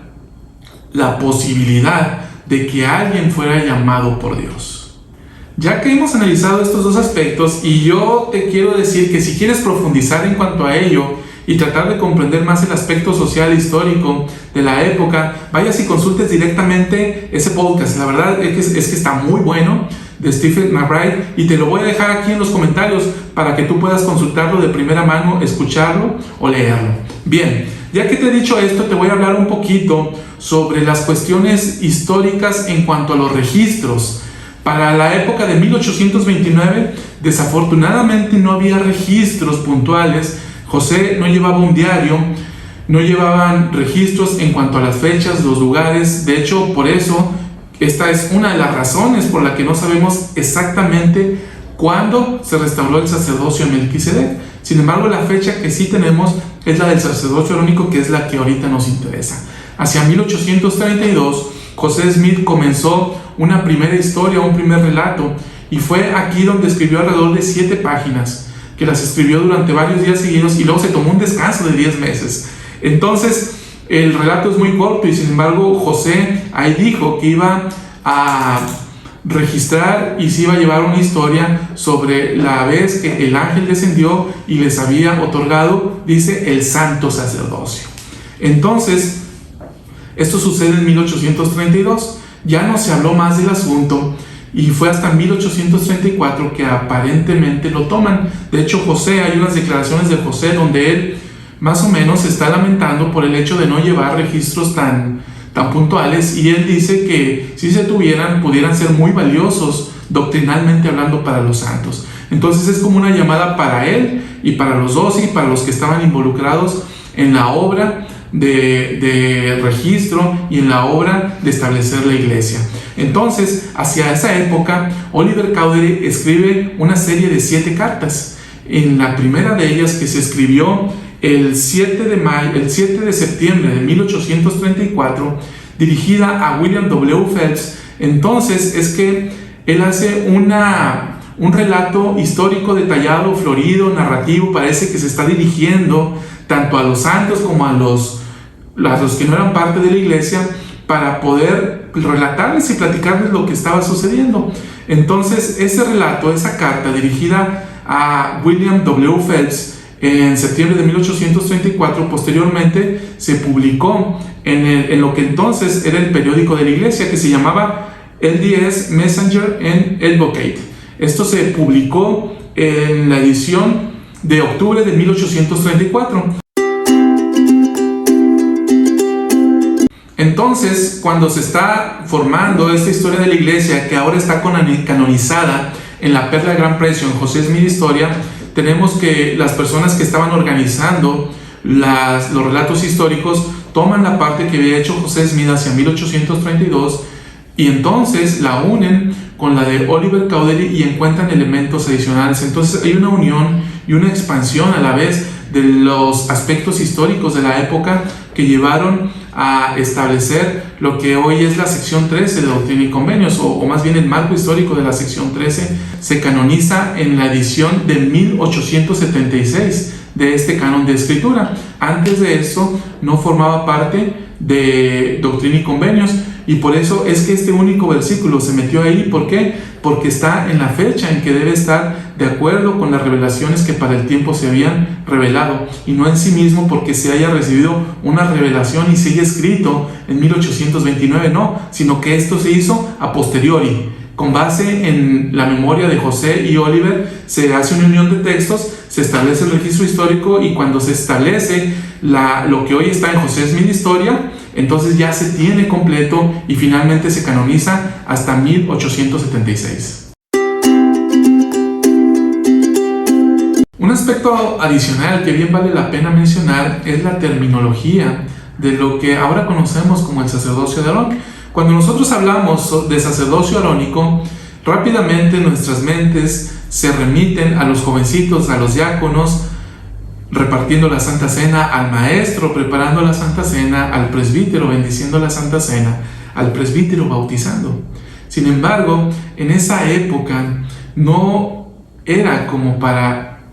la posibilidad de que alguien fuera llamado por Dios. Ya que hemos analizado estos dos aspectos, y yo te quiero decir que si quieres profundizar en cuanto a ello y tratar de comprender más el aspecto social e histórico de la época, vayas y consultes directamente ese podcast. La verdad es que está muy bueno, de Stephen McBride, y te lo voy a dejar aquí en los comentarios para que tú puedas consultarlo de primera mano, escucharlo o leerlo. Bien, ya que te he dicho esto, te voy a hablar un poquito sobre las cuestiones históricas en cuanto a los registros. Para la época de 1829, desafortunadamente no había registros puntuales. José no llevaba un diario, no llevaban registros en cuanto a las fechas, los lugares. De hecho, por eso, esta es una de las razones por la que no sabemos exactamente cuándo se restauró el sacerdocio a Melquisedec. Sin embargo, la fecha que sí tenemos es la del sacerdocio arónico, que es la que ahorita nos interesa. Hacia 1832, José Smith comenzó una primera historia, un primer relato, y fue aquí donde escribió alrededor de 7 páginas, que las escribió durante varios días seguidos, y luego se tomó un descanso de 10 meses. Entonces, el relato es muy corto, y sin embargo, José ahí dijo que iba a registrar y se iba a llevar una historia sobre la vez que el ángel descendió y les había otorgado, dice, el santo sacerdocio. Entonces, esto sucede en 1832, ya no se habló más del asunto, y fue hasta 1834 que aparentemente lo toman. De hecho, José, hay unas declaraciones de José donde él más o menos se está lamentando por el hecho de no llevar registros tan puntuales, y él dice que si se tuvieran, pudieran ser muy valiosos doctrinalmente hablando para los santos. Entonces es como una llamada para él y para los 12 y para los que estaban involucrados en la obra de registro y en la obra de establecer la iglesia. Entonces, hacia esa época, Oliver Cowdery escribe una serie de 7 cartas. En la primera de ellas, que se escribió el 7 de septiembre de 1834, dirigida a William W. Phelps, entonces es que él hace un relato histórico detallado, florido, narrativo. Parece que se está dirigiendo tanto a los santos como a los que no eran parte de la iglesia, para poder relatarles y platicarles lo que estaba sucediendo. Entonces, ese relato, esa carta dirigida a William W. Phelps en septiembre de 1834, posteriormente se publicó en lo que entonces era el periódico de la iglesia, que se llamaba LDS Messenger and Advocate. Esto se publicó en la edición de octubre de 1834. Entonces, cuando se está formando esta historia de la iglesia, que ahora está canonizada en la Perla de Gran Precio, en José Smith Historia, tenemos que las personas que estaban organizando los relatos históricos toman la parte que había hecho José Smith hacia 1832 y entonces la unen con la de Oliver Cowdery y encuentran elementos adicionales. Entonces hay una unión y una expansión a la vez de los aspectos históricos de la época que llevaron a establecer lo que hoy es la sección 13 de Doctrina y Convenios, o más bien el marco histórico de la sección 13, se canoniza en la edición de 1876 de este canon de escritura. Antes de eso no formaba parte de Doctrina y Convenios, y por eso es que este único versículo se metió ahí. ¿Por qué? Porque está en la fecha en que debe estar de acuerdo con las revelaciones que para el tiempo se habían revelado, y no en sí mismo porque se haya recibido una revelación y se haya escrito en 1829, no, sino que esto se hizo a posteriori. Con base en la memoria de José y Oliver, se hace una unión de textos, se establece el registro histórico, y cuando se establece lo que hoy está en José Smith Historia, entonces ya se tiene completo y finalmente se canoniza hasta 1876. Un aspecto adicional que bien vale la pena mencionar es la terminología de lo que ahora conocemos como el sacerdocio de Aarón. Cuando nosotros hablamos de sacerdocio arónico, rápidamente nuestras mentes se remiten a los jovencitos, a los diáconos, repartiendo la Santa Cena, al maestro preparando la Santa Cena, al presbítero bendiciendo la Santa Cena, al presbítero bautizando. Sin embargo, en esa época no era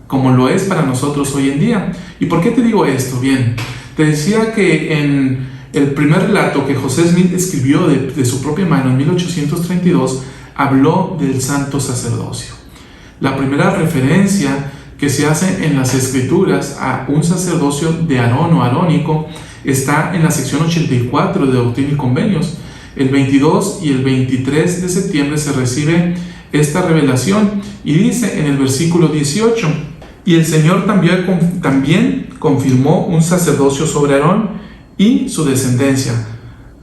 como lo es para nosotros hoy en día. ¿Y por qué te digo esto? Bien, te decía que en el primer relato que José Smith escribió de su propia mano en 1832, habló del santo sacerdocio. La primera referencia que se hace en las escrituras a un sacerdocio de Aarón o arónico está en la sección 84 de Doctrina y Convenios. El 22 y el 23 de septiembre se recibe esta revelación y dice en el versículo 18: y el Señor también confirmó un sacerdocio sobre Aarón y su descendencia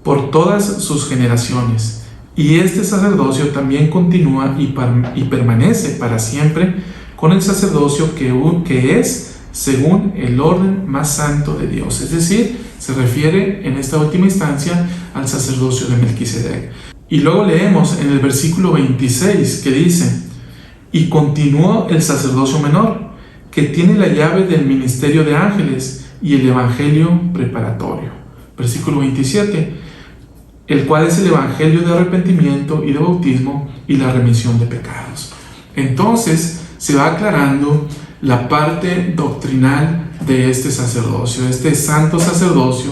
por todas sus generaciones, y este sacerdocio también continúa y permanece para siempre con el sacerdocio que es según el orden más santo de Dios. Es decir, se refiere en esta última instancia al sacerdocio de Melquisedec. Y luego leemos en el versículo 26 que dice: y continuó el sacerdocio menor, que tiene la llave del ministerio de ángeles y el evangelio preparatorio. Versículo 27, el cual es el evangelio de arrepentimiento y de bautismo y la remisión de pecados. Entonces se va aclarando la parte doctrinal de este sacerdocio, este santo sacerdocio,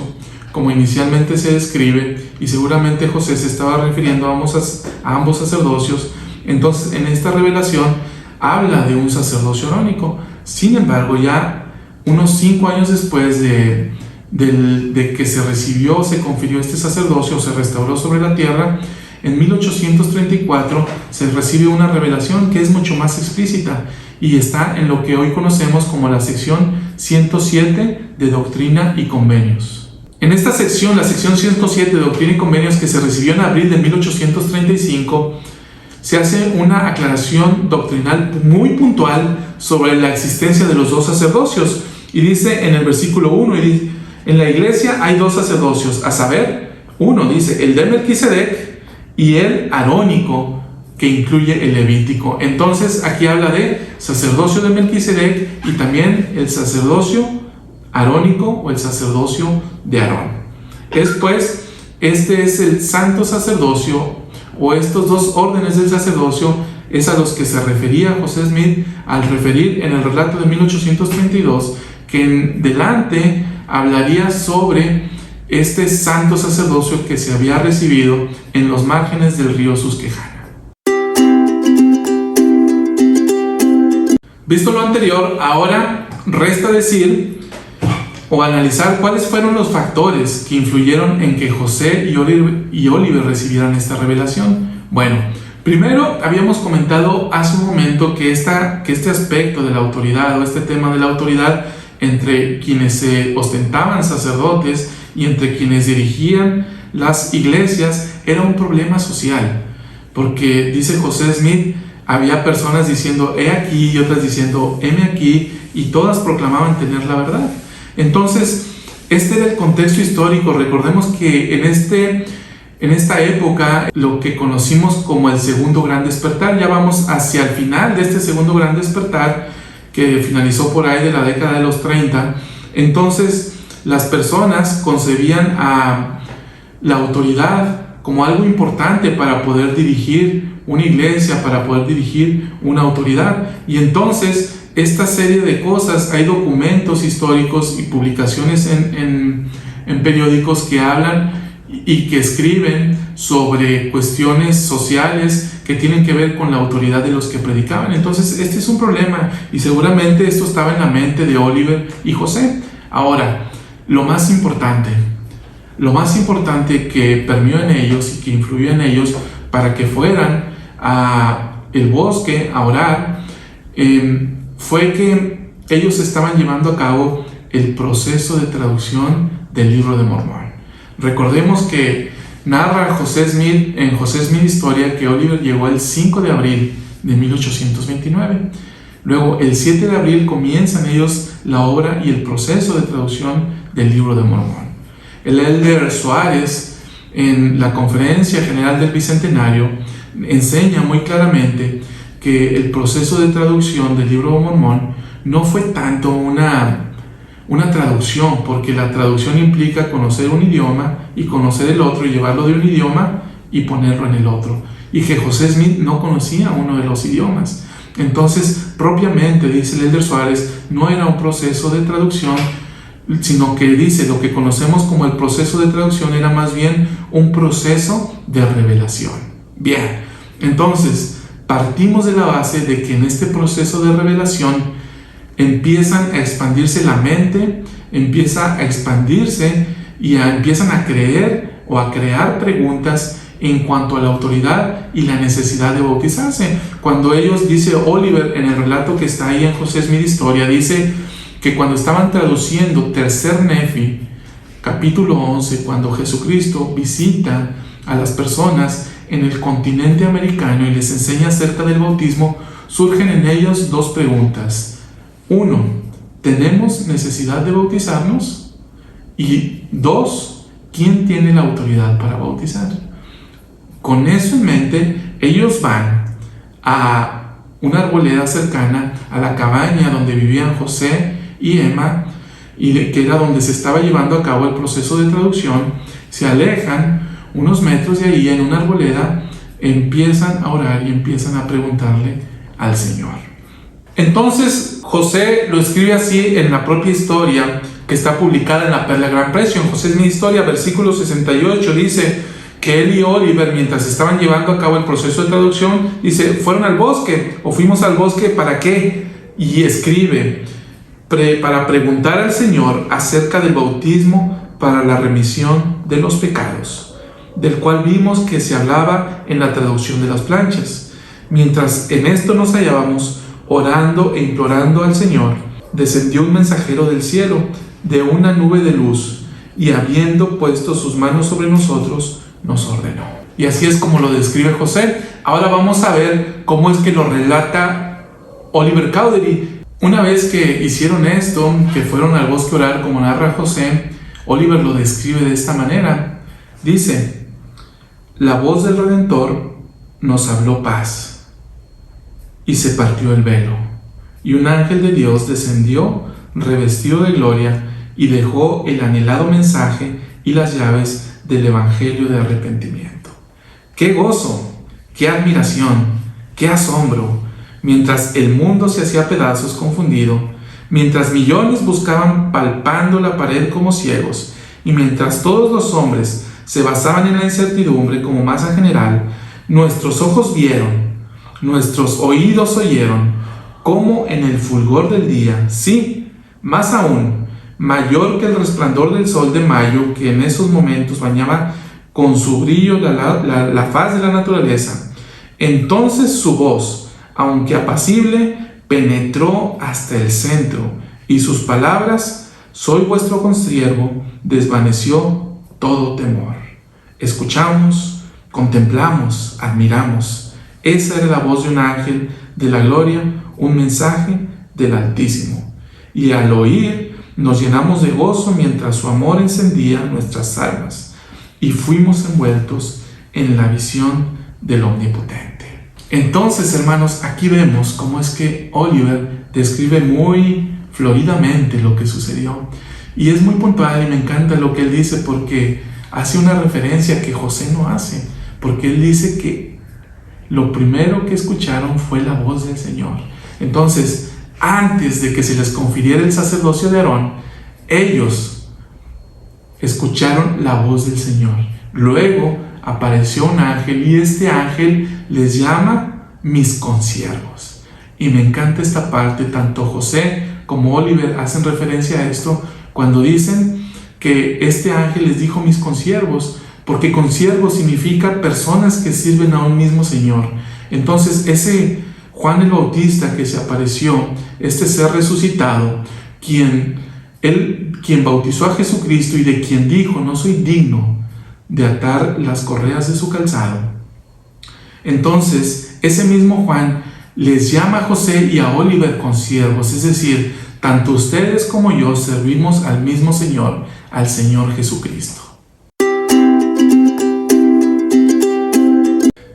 como inicialmente se describe, y seguramente José se estaba refiriendo a ambos sacerdocios. Entonces en esta revelación habla de un sacerdocio arónico. Sin embargo, ya unos 5 años después de que se recibió, se confirió este sacerdocio, se restauró sobre la tierra, en 1834 se recibe una revelación que es mucho más explícita y está en lo que hoy conocemos como la sección 107 de Doctrina y Convenios. En esta sección, la sección 107 de Doctrina y Convenios, que se recibió en abril de 1835, se hace una aclaración doctrinal muy puntual sobre la existencia de los dos sacerdocios, y dice en el versículo 1, En la iglesia hay dos sacerdocios, a saber, uno dice el de Melquisedec y el arónico, que incluye el levítico. Entonces aquí habla de sacerdocio de Melquisedec y también el sacerdocio arónico o el sacerdocio de Aarón. Este es el santo sacerdocio, o estos dos órdenes del sacerdocio es a los que se refería José Smith al referir en el relato de 1832, que en delante hablaría sobre este santo sacerdocio que se había recibido en los márgenes del río Susquehanna. Visto lo anterior, ahora resta decir o analizar cuáles fueron los factores que influyeron en que José y Oliver recibieran esta revelación. Bueno, primero habíamos comentado hace un momento que este aspecto de la autoridad o este tema de la autoridad entre quienes se ostentaban sacerdotes y entre quienes dirigían las iglesias era un problema social, porque dice José Smith, había personas diciendo he aquí y otras diciendo heme aquí, y todas proclamaban tener la verdad. Entonces, este era el contexto histórico. Recordemos que en esta época, lo que conocimos como el segundo gran despertar, ya vamos hacia el final de este segundo gran despertar, que finalizó por ahí de la década de los 30. Entonces, las personas concebían a la autoridad como algo importante para poder dirigir una iglesia, para poder dirigir una autoridad. Y entonces, esta serie de cosas, hay documentos históricos y publicaciones en periódicos que hablan y que escriben sobre cuestiones sociales que tienen que ver con la autoridad de los que predicaban. Entonces, este es un problema y seguramente esto estaba en la mente de Oliver y José. Ahora, lo más importante que permeó en ellos y que influyó en ellos para que fueran a el bosque a orar, fue que ellos estaban llevando a cabo el proceso de traducción del Libro de Mormón. Recordemos que narra José Smith en José Smith Historia que Oliver llegó el 5 de abril de 1829. Luego, el 7 de abril comienzan ellos la obra y el proceso de traducción del Libro de Mormón. El elder Suárez, en la Conferencia General del Bicentenario, enseña muy claramente que el proceso de traducción del Libro de Mormón no fue tanto una traducción, porque la traducción implica conocer un idioma y conocer el otro y llevarlo de un idioma y ponerlo en el otro, y que José Smith no conocía uno de los idiomas. Entonces, propiamente, dice el elder Suárez, no era un proceso de traducción, sino que dice lo que conocemos como el proceso de traducción era más bien un proceso de revelación. Bien, entonces partimos de la base de que en este proceso de revelación empiezan a expandirse la mente, empieza a expandirse y empiezan a creer o a crear preguntas en cuanto a la autoridad y la necesidad de bautizarse. Cuando ellos, dice Oliver en el relato que está ahí en José Smith Historia, dice que cuando estaban traduciendo Tercer Nefi, capítulo 11, cuando Jesucristo visita a las personas en el continente americano y les enseña acerca del bautismo, surgen en ellos dos preguntas. Uno, ¿tenemos necesidad de bautizarnos? Y dos, ¿quién tiene la autoridad para bautizar? Con eso en mente, ellos van a una arboleda cercana a la cabaña donde vivían José y Emma, y que era donde se estaba llevando a cabo el proceso de traducción. Se alejan unos metros de ahí en una arboleda, empiezan a orar y empiezan a preguntarle al Señor. Entonces José lo escribe así en la propia historia que está publicada en la Perla de Gran Precio. En José Smith Historia, versículo 68, dice que él y Oliver, mientras estaban llevando a cabo el proceso de traducción, dice, fueron al bosque, o fuimos al bosque, ¿para qué? Y escribe, para preguntar al Señor acerca del bautismo para la remisión de los pecados, del cual vimos que se hablaba en la traducción de las planchas. Mientras en esto nos hallábamos, orando e implorando al Señor, descendió un mensajero del cielo, de una nube de luz, y habiendo puesto sus manos sobre nosotros, nos ordenó. Y así es como lo describe José. Ahora vamos a ver cómo es que lo relata Oliver Cowdery. Una vez que hicieron esto, que fueron al bosque a orar, como narra José, Oliver lo describe de esta manera. Dice: la voz del Redentor nos habló paz, y se partió el velo, y un ángel de Dios descendió revestido de gloria y dejó el anhelado mensaje y las llaves del evangelio de arrepentimiento. ¡Qué gozo! ¡Qué admiración! ¡Qué asombro! Mientras el mundo se hacía pedazos confundido, mientras millones buscaban palpando la pared como ciegos, y mientras todos los hombres se basaban en la incertidumbre como masa general, nuestros ojos vieron, nuestros oídos oyeron, como en el fulgor del día, sí, más aún, mayor que el resplandor del sol de mayo, que en esos momentos bañaba con su brillo la faz de la naturaleza. Entonces su voz, aunque apacible, penetró hasta el centro, y sus palabras: soy vuestro consiervo, desvaneció todo temor. Escuchamos, contemplamos, admiramos. Esa era la voz de un ángel de la gloria, un mensaje del Altísimo. Y al oír, nos llenamos de gozo mientras su amor encendía nuestras almas, y fuimos envueltos en la visión del Omnipotente. Entonces, hermanos, aquí vemos cómo es que Oliver describe muy floridamente lo que sucedió. Y es muy puntual, y me encanta lo que él dice, porque hace una referencia que José no hace, porque él dice que lo primero que escucharon fue la voz del Señor. Entonces, antes de que se les confiriera el sacerdocio de Aarón, ellos escucharon la voz del Señor. Luego apareció un ángel, y este ángel les llama mis consiervos. Y me encanta esta parte. Tanto José como Oliver hacen referencia a esto cuando dicen que este ángel les dijo mis consiervos, porque consiervo significa personas que sirven a un mismo Señor. Entonces ese Juan el Bautista que se apareció, este ser resucitado, quien bautizó a Jesucristo y de quien dijo: no soy digno de atar las correas de su calzado. Entonces ese mismo Juan les llama a José y a Oliver consiervos, es decir, tanto ustedes como yo servimos al mismo Señor, al Señor Jesucristo.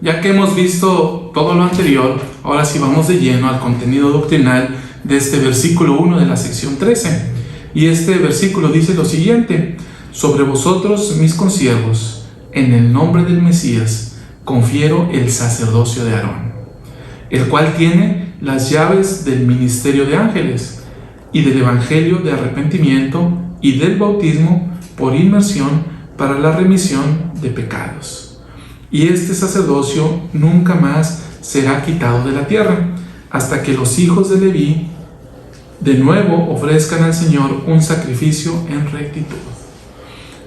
Ya que hemos visto todo lo anterior, ahora sí vamos de lleno al contenido doctrinal de este versículo 1 de la sección 13. Y este versículo dice lo siguiente: sobre vosotros, mis consiervos, en el nombre del Mesías, confiero el sacerdocio de Aarón, el cual tiene las llaves del ministerio de ángeles y del evangelio de arrepentimiento y del bautismo por inmersión para la remisión de pecados. Y este sacerdocio nunca más será quitado de la tierra, hasta que los hijos de Leví de nuevo ofrezcan al Señor un sacrificio en rectitud.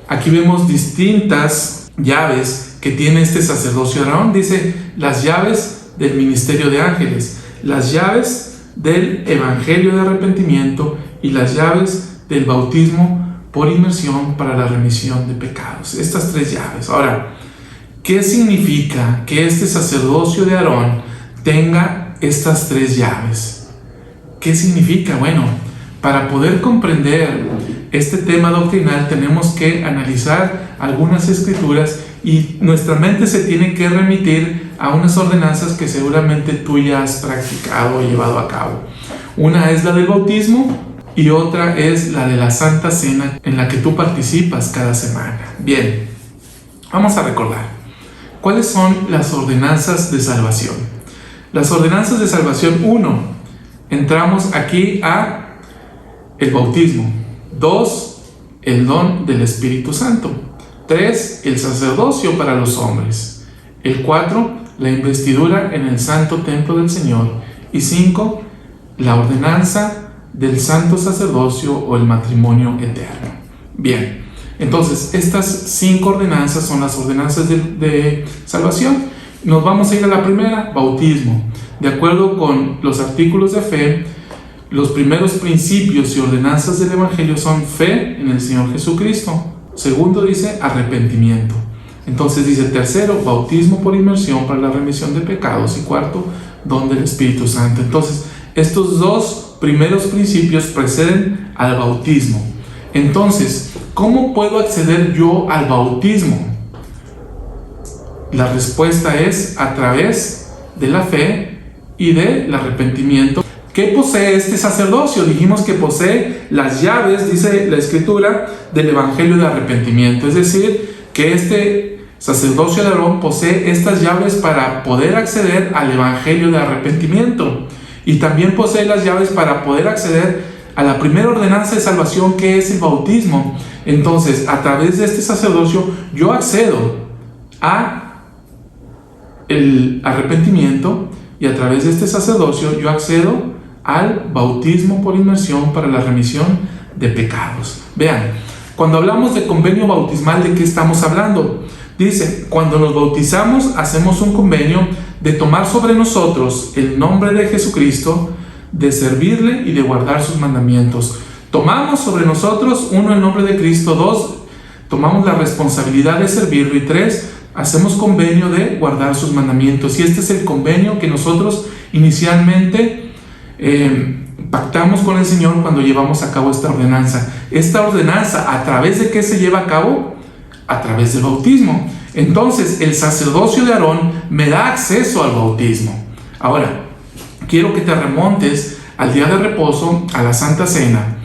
Aquí vemos distintas llaves que tiene este sacerdocio de Aarón. Dice las llaves del ministerio de ángeles, las llaves del evangelio de arrepentimiento y las llaves del bautismo por inmersión para la remisión de pecados. Estas tres llaves. Ahora, ¿qué significa que este sacerdocio de Aarón tenga estas tres llaves? ¿Qué significa? Bueno, para poder comprender este tema doctrinal tenemos que analizar algunas escrituras, y nuestra mente se tiene que remitir a unas ordenanzas que seguramente tú ya has practicado o llevado a cabo. Una es la del bautismo y otra es la de la Santa Cena, en la que tú participas cada semana. Bien, vamos a recordar. ¿Cuáles son las ordenanzas de salvación? Las ordenanzas de salvación: 1. Entramos aquí a el bautismo. 2. El don del Espíritu Santo. 3. El sacerdocio para los hombres. El 4. La investidura en el santo templo del Señor. Y 5. La ordenanza del santo sacerdocio o el matrimonio eterno. Bien, entonces estas 5 ordenanzas son las ordenanzas de salvación. Nos vamos a ir a la primera: bautismo. De acuerdo con los artículos de fe, los primeros principios y ordenanzas del Evangelio son fe en el Señor Jesucristo. Segundo dice arrepentimiento. Entonces dice tercero, bautismo por inmersión para la remisión de pecados. Y cuarto, don del Espíritu Santo. Entonces estos 2 primeros principios preceden al bautismo. Entonces, ¿cómo puedo acceder yo al bautismo? La respuesta es a través de la fe y del arrepentimiento. ¿Qué posee este sacerdocio? Dijimos que posee las llaves, dice la Escritura, del Evangelio de arrepentimiento. Es decir, que este sacerdocio de Aarón posee estas llaves para poder acceder al Evangelio de arrepentimiento. Y también posee las llaves para poder acceder a la primera ordenanza de salvación, que es el bautismo. Entonces, a través de este sacerdocio, yo accedo a el arrepentimiento, y a través de este sacerdocio yo accedo al bautismo por inmersión para la remisión de pecados. Vean, cuando hablamos de convenio bautismal, ¿de qué estamos hablando? Dice, cuando nos bautizamos, hacemos un convenio de tomar sobre nosotros el nombre de Jesucristo, de servirle y de guardar sus mandamientos. Tomamos sobre nosotros, 1, el nombre de Cristo; 2, tomamos la responsabilidad de servirlo; y 3, hacemos convenio de guardar sus mandamientos. Y este es el convenio que nosotros inicialmente pactamos con el Señor cuando llevamos a cabo esta ordenanza. Esta ordenanza, ¿a través de qué se lleva a cabo? A través del bautismo. Entonces, el sacerdocio de Aarón me da acceso al bautismo. Ahora, quiero que te remontes al día de reposo, a la Santa Cena.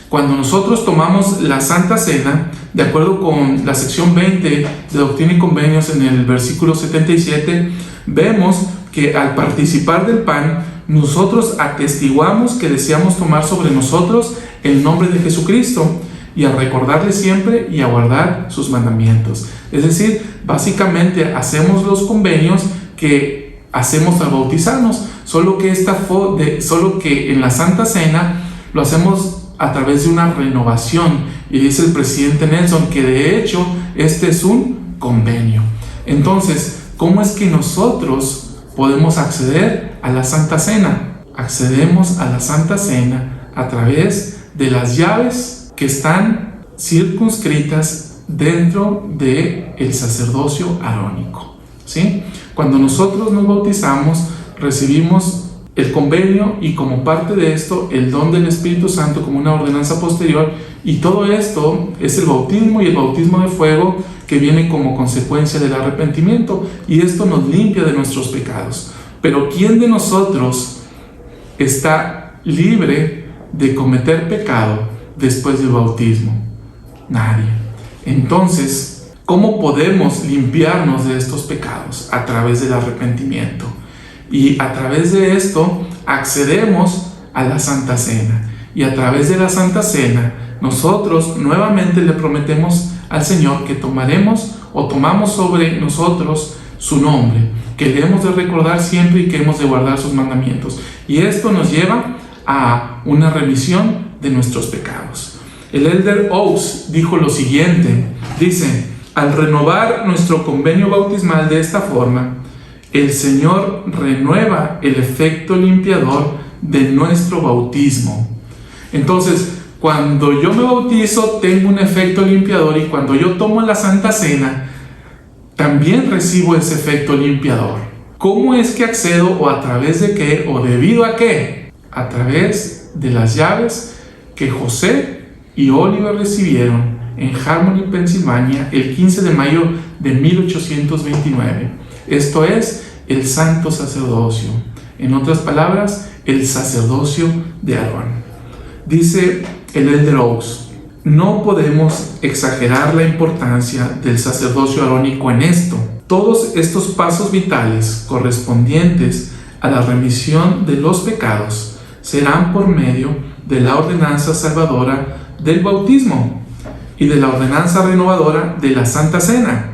Cuando nosotros tomamos la Santa Cena, de acuerdo con la sección 20 de Doctrina y Convenios, en el versículo 77, vemos que al participar del pan, nosotros atestiguamos que deseamos tomar sobre nosotros el nombre de Jesucristo, y a recordarle siempre y a guardar sus mandamientos. Es decir, básicamente hacemos los convenios que hacemos al bautizarnos, solo que en la Santa Cena lo hacemos a través de una renovación, y dice el presidente Nelson que de hecho este es un convenio. Entonces, ¿cómo es que nosotros podemos acceder a la Santa Cena? Accedemos a la Santa Cena a través de las llaves que están circunscritas dentro del sacerdocio arónico, ¿sí? Cuando nosotros nos bautizamos, recibimos el convenio, y como parte de esto, el don del Espíritu Santo como una ordenanza posterior, y todo esto es el bautismo, y el bautismo de fuego que viene como consecuencia del arrepentimiento, y esto nos limpia de nuestros pecados. Pero ¿quién de nosotros está libre de cometer pecado después del bautismo? Nadie. Entonces, ¿cómo podemos limpiarnos de estos pecados? A través del arrepentimiento. Y a través de esto accedemos a la Santa Cena. Y a través de la Santa Cena, nosotros nuevamente le prometemos al Señor que tomamos sobre nosotros su nombre, que le hemos de recordar siempre y que hemos de guardar sus mandamientos. Y esto nos lleva a una remisión de nuestros pecados. El Elder Oaks dijo lo siguiente, dice: al renovar nuestro convenio bautismal de esta forma, el Señor renueva el efecto limpiador de nuestro bautismo. Entonces, cuando yo me bautizo, tengo un efecto limpiador, y cuando yo tomo la Santa Cena, también recibo ese efecto limpiador. ¿Cómo es que accedo, o a través de qué, o debido a qué? A través de las llaves que José y Oliver recibieron en Harmony, Pensilvania, el 15 de mayo de 1829. Esto es el santo sacerdocio. En otras palabras, el sacerdocio de Aarón. Dice el Elder Oaks: no podemos exagerar la importancia del sacerdocio arónico en esto. Todos estos pasos vitales correspondientes a la remisión de los pecados serán por medio de la ordenanza salvadora del bautismo y de la ordenanza renovadora de la Santa Cena.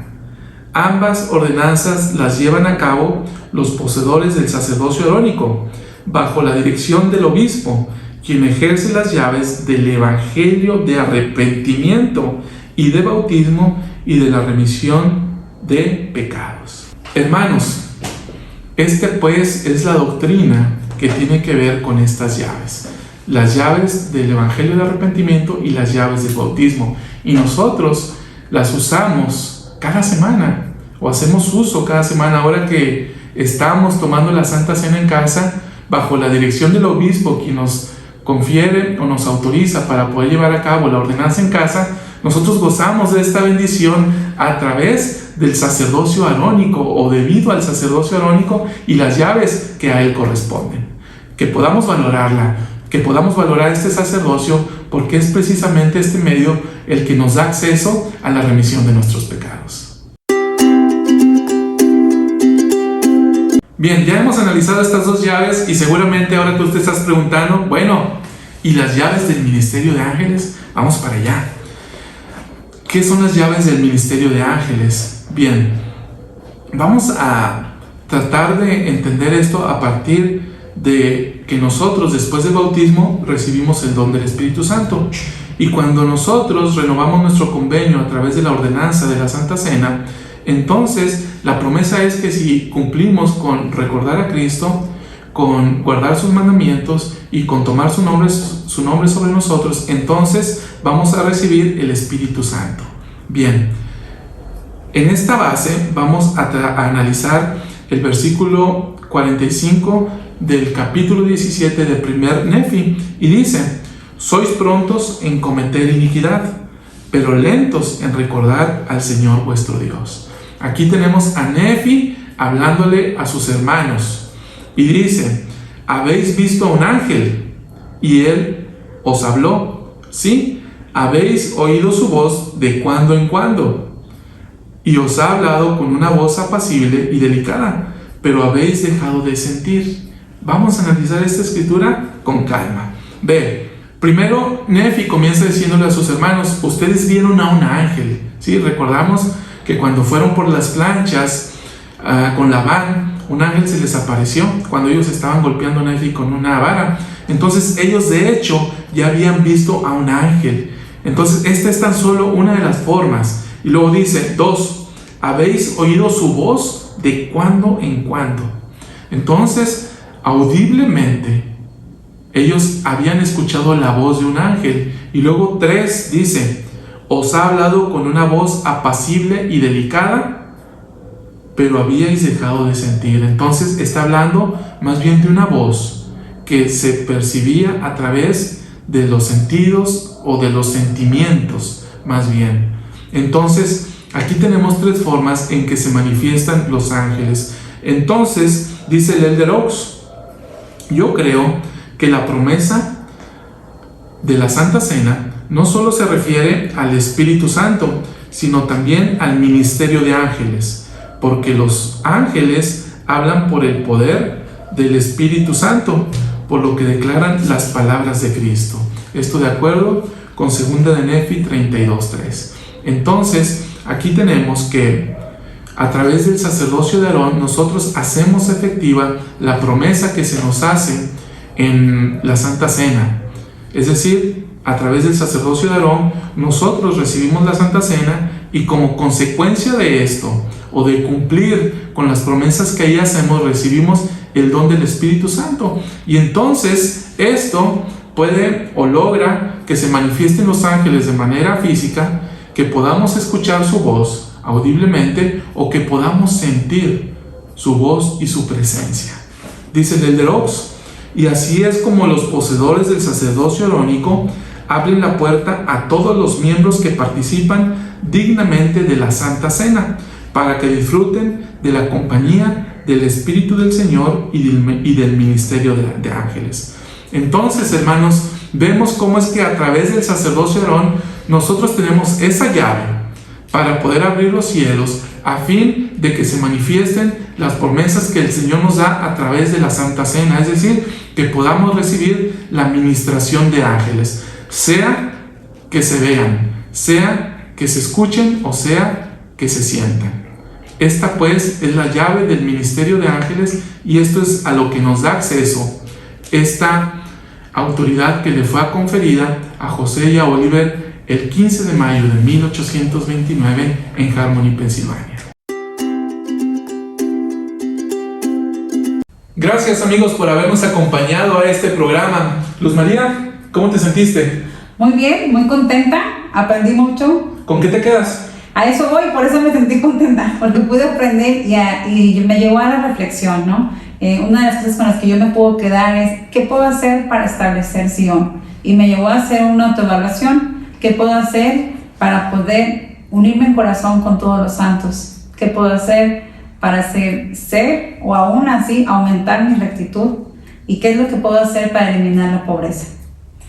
Ambas ordenanzas las llevan a cabo los poseedores del sacerdocio arónico, bajo la dirección del obispo, quien ejerce las llaves del evangelio de arrepentimiento y de bautismo y de la remisión de pecados. Hermanos, pues es la doctrina que tiene que ver con estas llaves. Las llaves del evangelio de arrepentimiento y las llaves del bautismo. Y nosotros las usamos cada semana, o hacemos uso cada semana. Ahora que estamos tomando la Santa Cena en casa, bajo la dirección del obispo, quien nos confiere o nos autoriza para poder llevar a cabo la ordenanza en casa, Nosotros gozamos de esta bendición a través del sacerdocio arónico o debido al sacerdocio arónico y las llaves que a él corresponden. Que podamos valorarla, que podamos valorar este sacerdocio porque es precisamente este medio el que nos da acceso a la remisión de nuestros pecados. Bien, ya hemos analizado estas dos llaves y seguramente ahora tú te estás preguntando, bueno, ¿y las llaves del ministerio de ángeles? Vamos para allá. ¿Qué son las llaves del ministerio de ángeles? Bien, vamos a tratar de entender esto a partir de que nosotros después del bautismo recibimos el don del Espíritu Santo. Y cuando nosotros renovamos nuestro convenio a través de la ordenanza de la Santa Cena, entonces la promesa es que si cumplimos con recordar a Cristo, con guardar sus mandamientos y con tomar su nombre sobre nosotros, entonces vamos a recibir el Espíritu Santo. Bien, en esta base vamos a analizar el versículo 45 del capítulo 17 del primer Nefi, y dice: sois prontos en cometer iniquidad, pero lentos en recordar al Señor vuestro Dios. Aquí tenemos a Nefi hablándole a sus hermanos y dice: habéis visto a un ángel y él os habló, ¿sí? Habéis oído su voz de cuando en cuando y os ha hablado con una voz apacible y delicada, pero habéis dejado de sentir. Vamos a analizar esta escritura con calma. Ve, primero Nefi comienza diciéndole a sus hermanos: ustedes vieron a un ángel, ¿sí? Recordamos que cuando fueron por las planchas con Labán, un ángel se les apareció cuando ellos estaban golpeando a Nefi con una vara. Entonces ellos de hecho ya habían visto a un ángel. Entonces esta es tan solo una de las formas. Y luego dice: 2, habéis oído su voz de cuando en cuando. Entonces audiblemente ellos habían escuchado la voz de un ángel. Y luego 3 dice: os ha hablado con una voz apacible y delicada, pero habíais dejado de sentir. Entonces está hablando más bien de una voz que se percibía a través de los sentidos o de los sentimientos, más bien. Entonces aquí tenemos 3 formas en que se manifiestan los ángeles. Entonces dice el Elder Oaks: yo creo que la promesa de la Santa Cena no solo se refiere al Espíritu Santo, sino también al ministerio de ángeles, porque los ángeles hablan por el poder del Espíritu Santo, por lo que declaran las palabras de Cristo. Esto de acuerdo con 2 de Nefi 32:3. Entonces, aquí tenemos que a través del sacerdocio de Aarón, nosotros hacemos efectiva la promesa que se nos hace en la Santa Cena. Es decir, a través del sacerdocio de Aarón, nosotros recibimos la Santa Cena y como consecuencia de esto, o de cumplir con las promesas que ahí hacemos, recibimos el don del Espíritu Santo. Y entonces esto puede o logra que se manifiesten los ángeles de manera física, que podamos escuchar su voz audiblemente o que podamos sentir su voz y su presencia. Dice el Elder Oaks: y así es como los poseedores del sacerdocio arónico abren la puerta a todos los miembros que participan dignamente de la Santa Cena, para que disfruten de la compañía del Espíritu del Señor y del ministerio de ángeles. Entonces, hermanos, vemos cómo es que a través del sacerdocio de Aarón nosotros tenemos esa llave para poder abrir los cielos a fin de que se manifiesten las promesas que el Señor nos da a través de la Santa Cena, es decir, que podamos recibir la ministración de ángeles, sea que se vean, sea que se escuchen o sea que se sientan. Esta pues es la llave del ministerio de ángeles y esto es a lo que nos da acceso esta autoridad que le fue conferida a José y a Oliver el 15 de mayo de 1829 en Harmony, Pensilvania. Gracias, amigos, por habernos acompañado a este programa. Luz María, ¿cómo te sentiste? Muy bien, muy contenta, aprendí mucho. ¿Con qué te quedas? A eso voy, por eso me sentí contenta, porque pude aprender y me llevó a la reflexión, ¿no? Una de las cosas con las que yo me puedo quedar es, ¿qué puedo hacer para establecer Sion? Y me llevó a hacer una autoevaluación. ¿Qué puedo hacer para poder unirme en corazón con todos los santos? ¿Qué puedo hacer para ser o aún así aumentar mi rectitud? ¿Y qué es lo que puedo hacer para eliminar la pobreza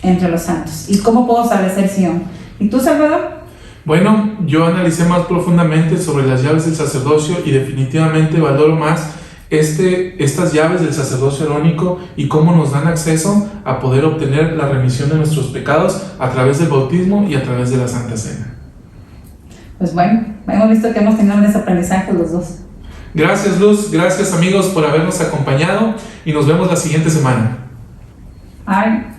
entre los santos? ¿Y cómo puedo establecer Sion? ¿Y tú, Salvador? Bueno, yo analicé más profundamente sobre las llaves del sacerdocio y definitivamente valoro más estas llaves del sacerdocio arónico y cómo nos dan acceso a poder obtener la remisión de nuestros pecados a través del bautismo y a través de la Santa Cena. Pues bueno, hemos visto que hemos tenido un desaprendizaje los dos. Gracias, Luz, gracias amigos por habernos acompañado y nos vemos la siguiente semana. Ay.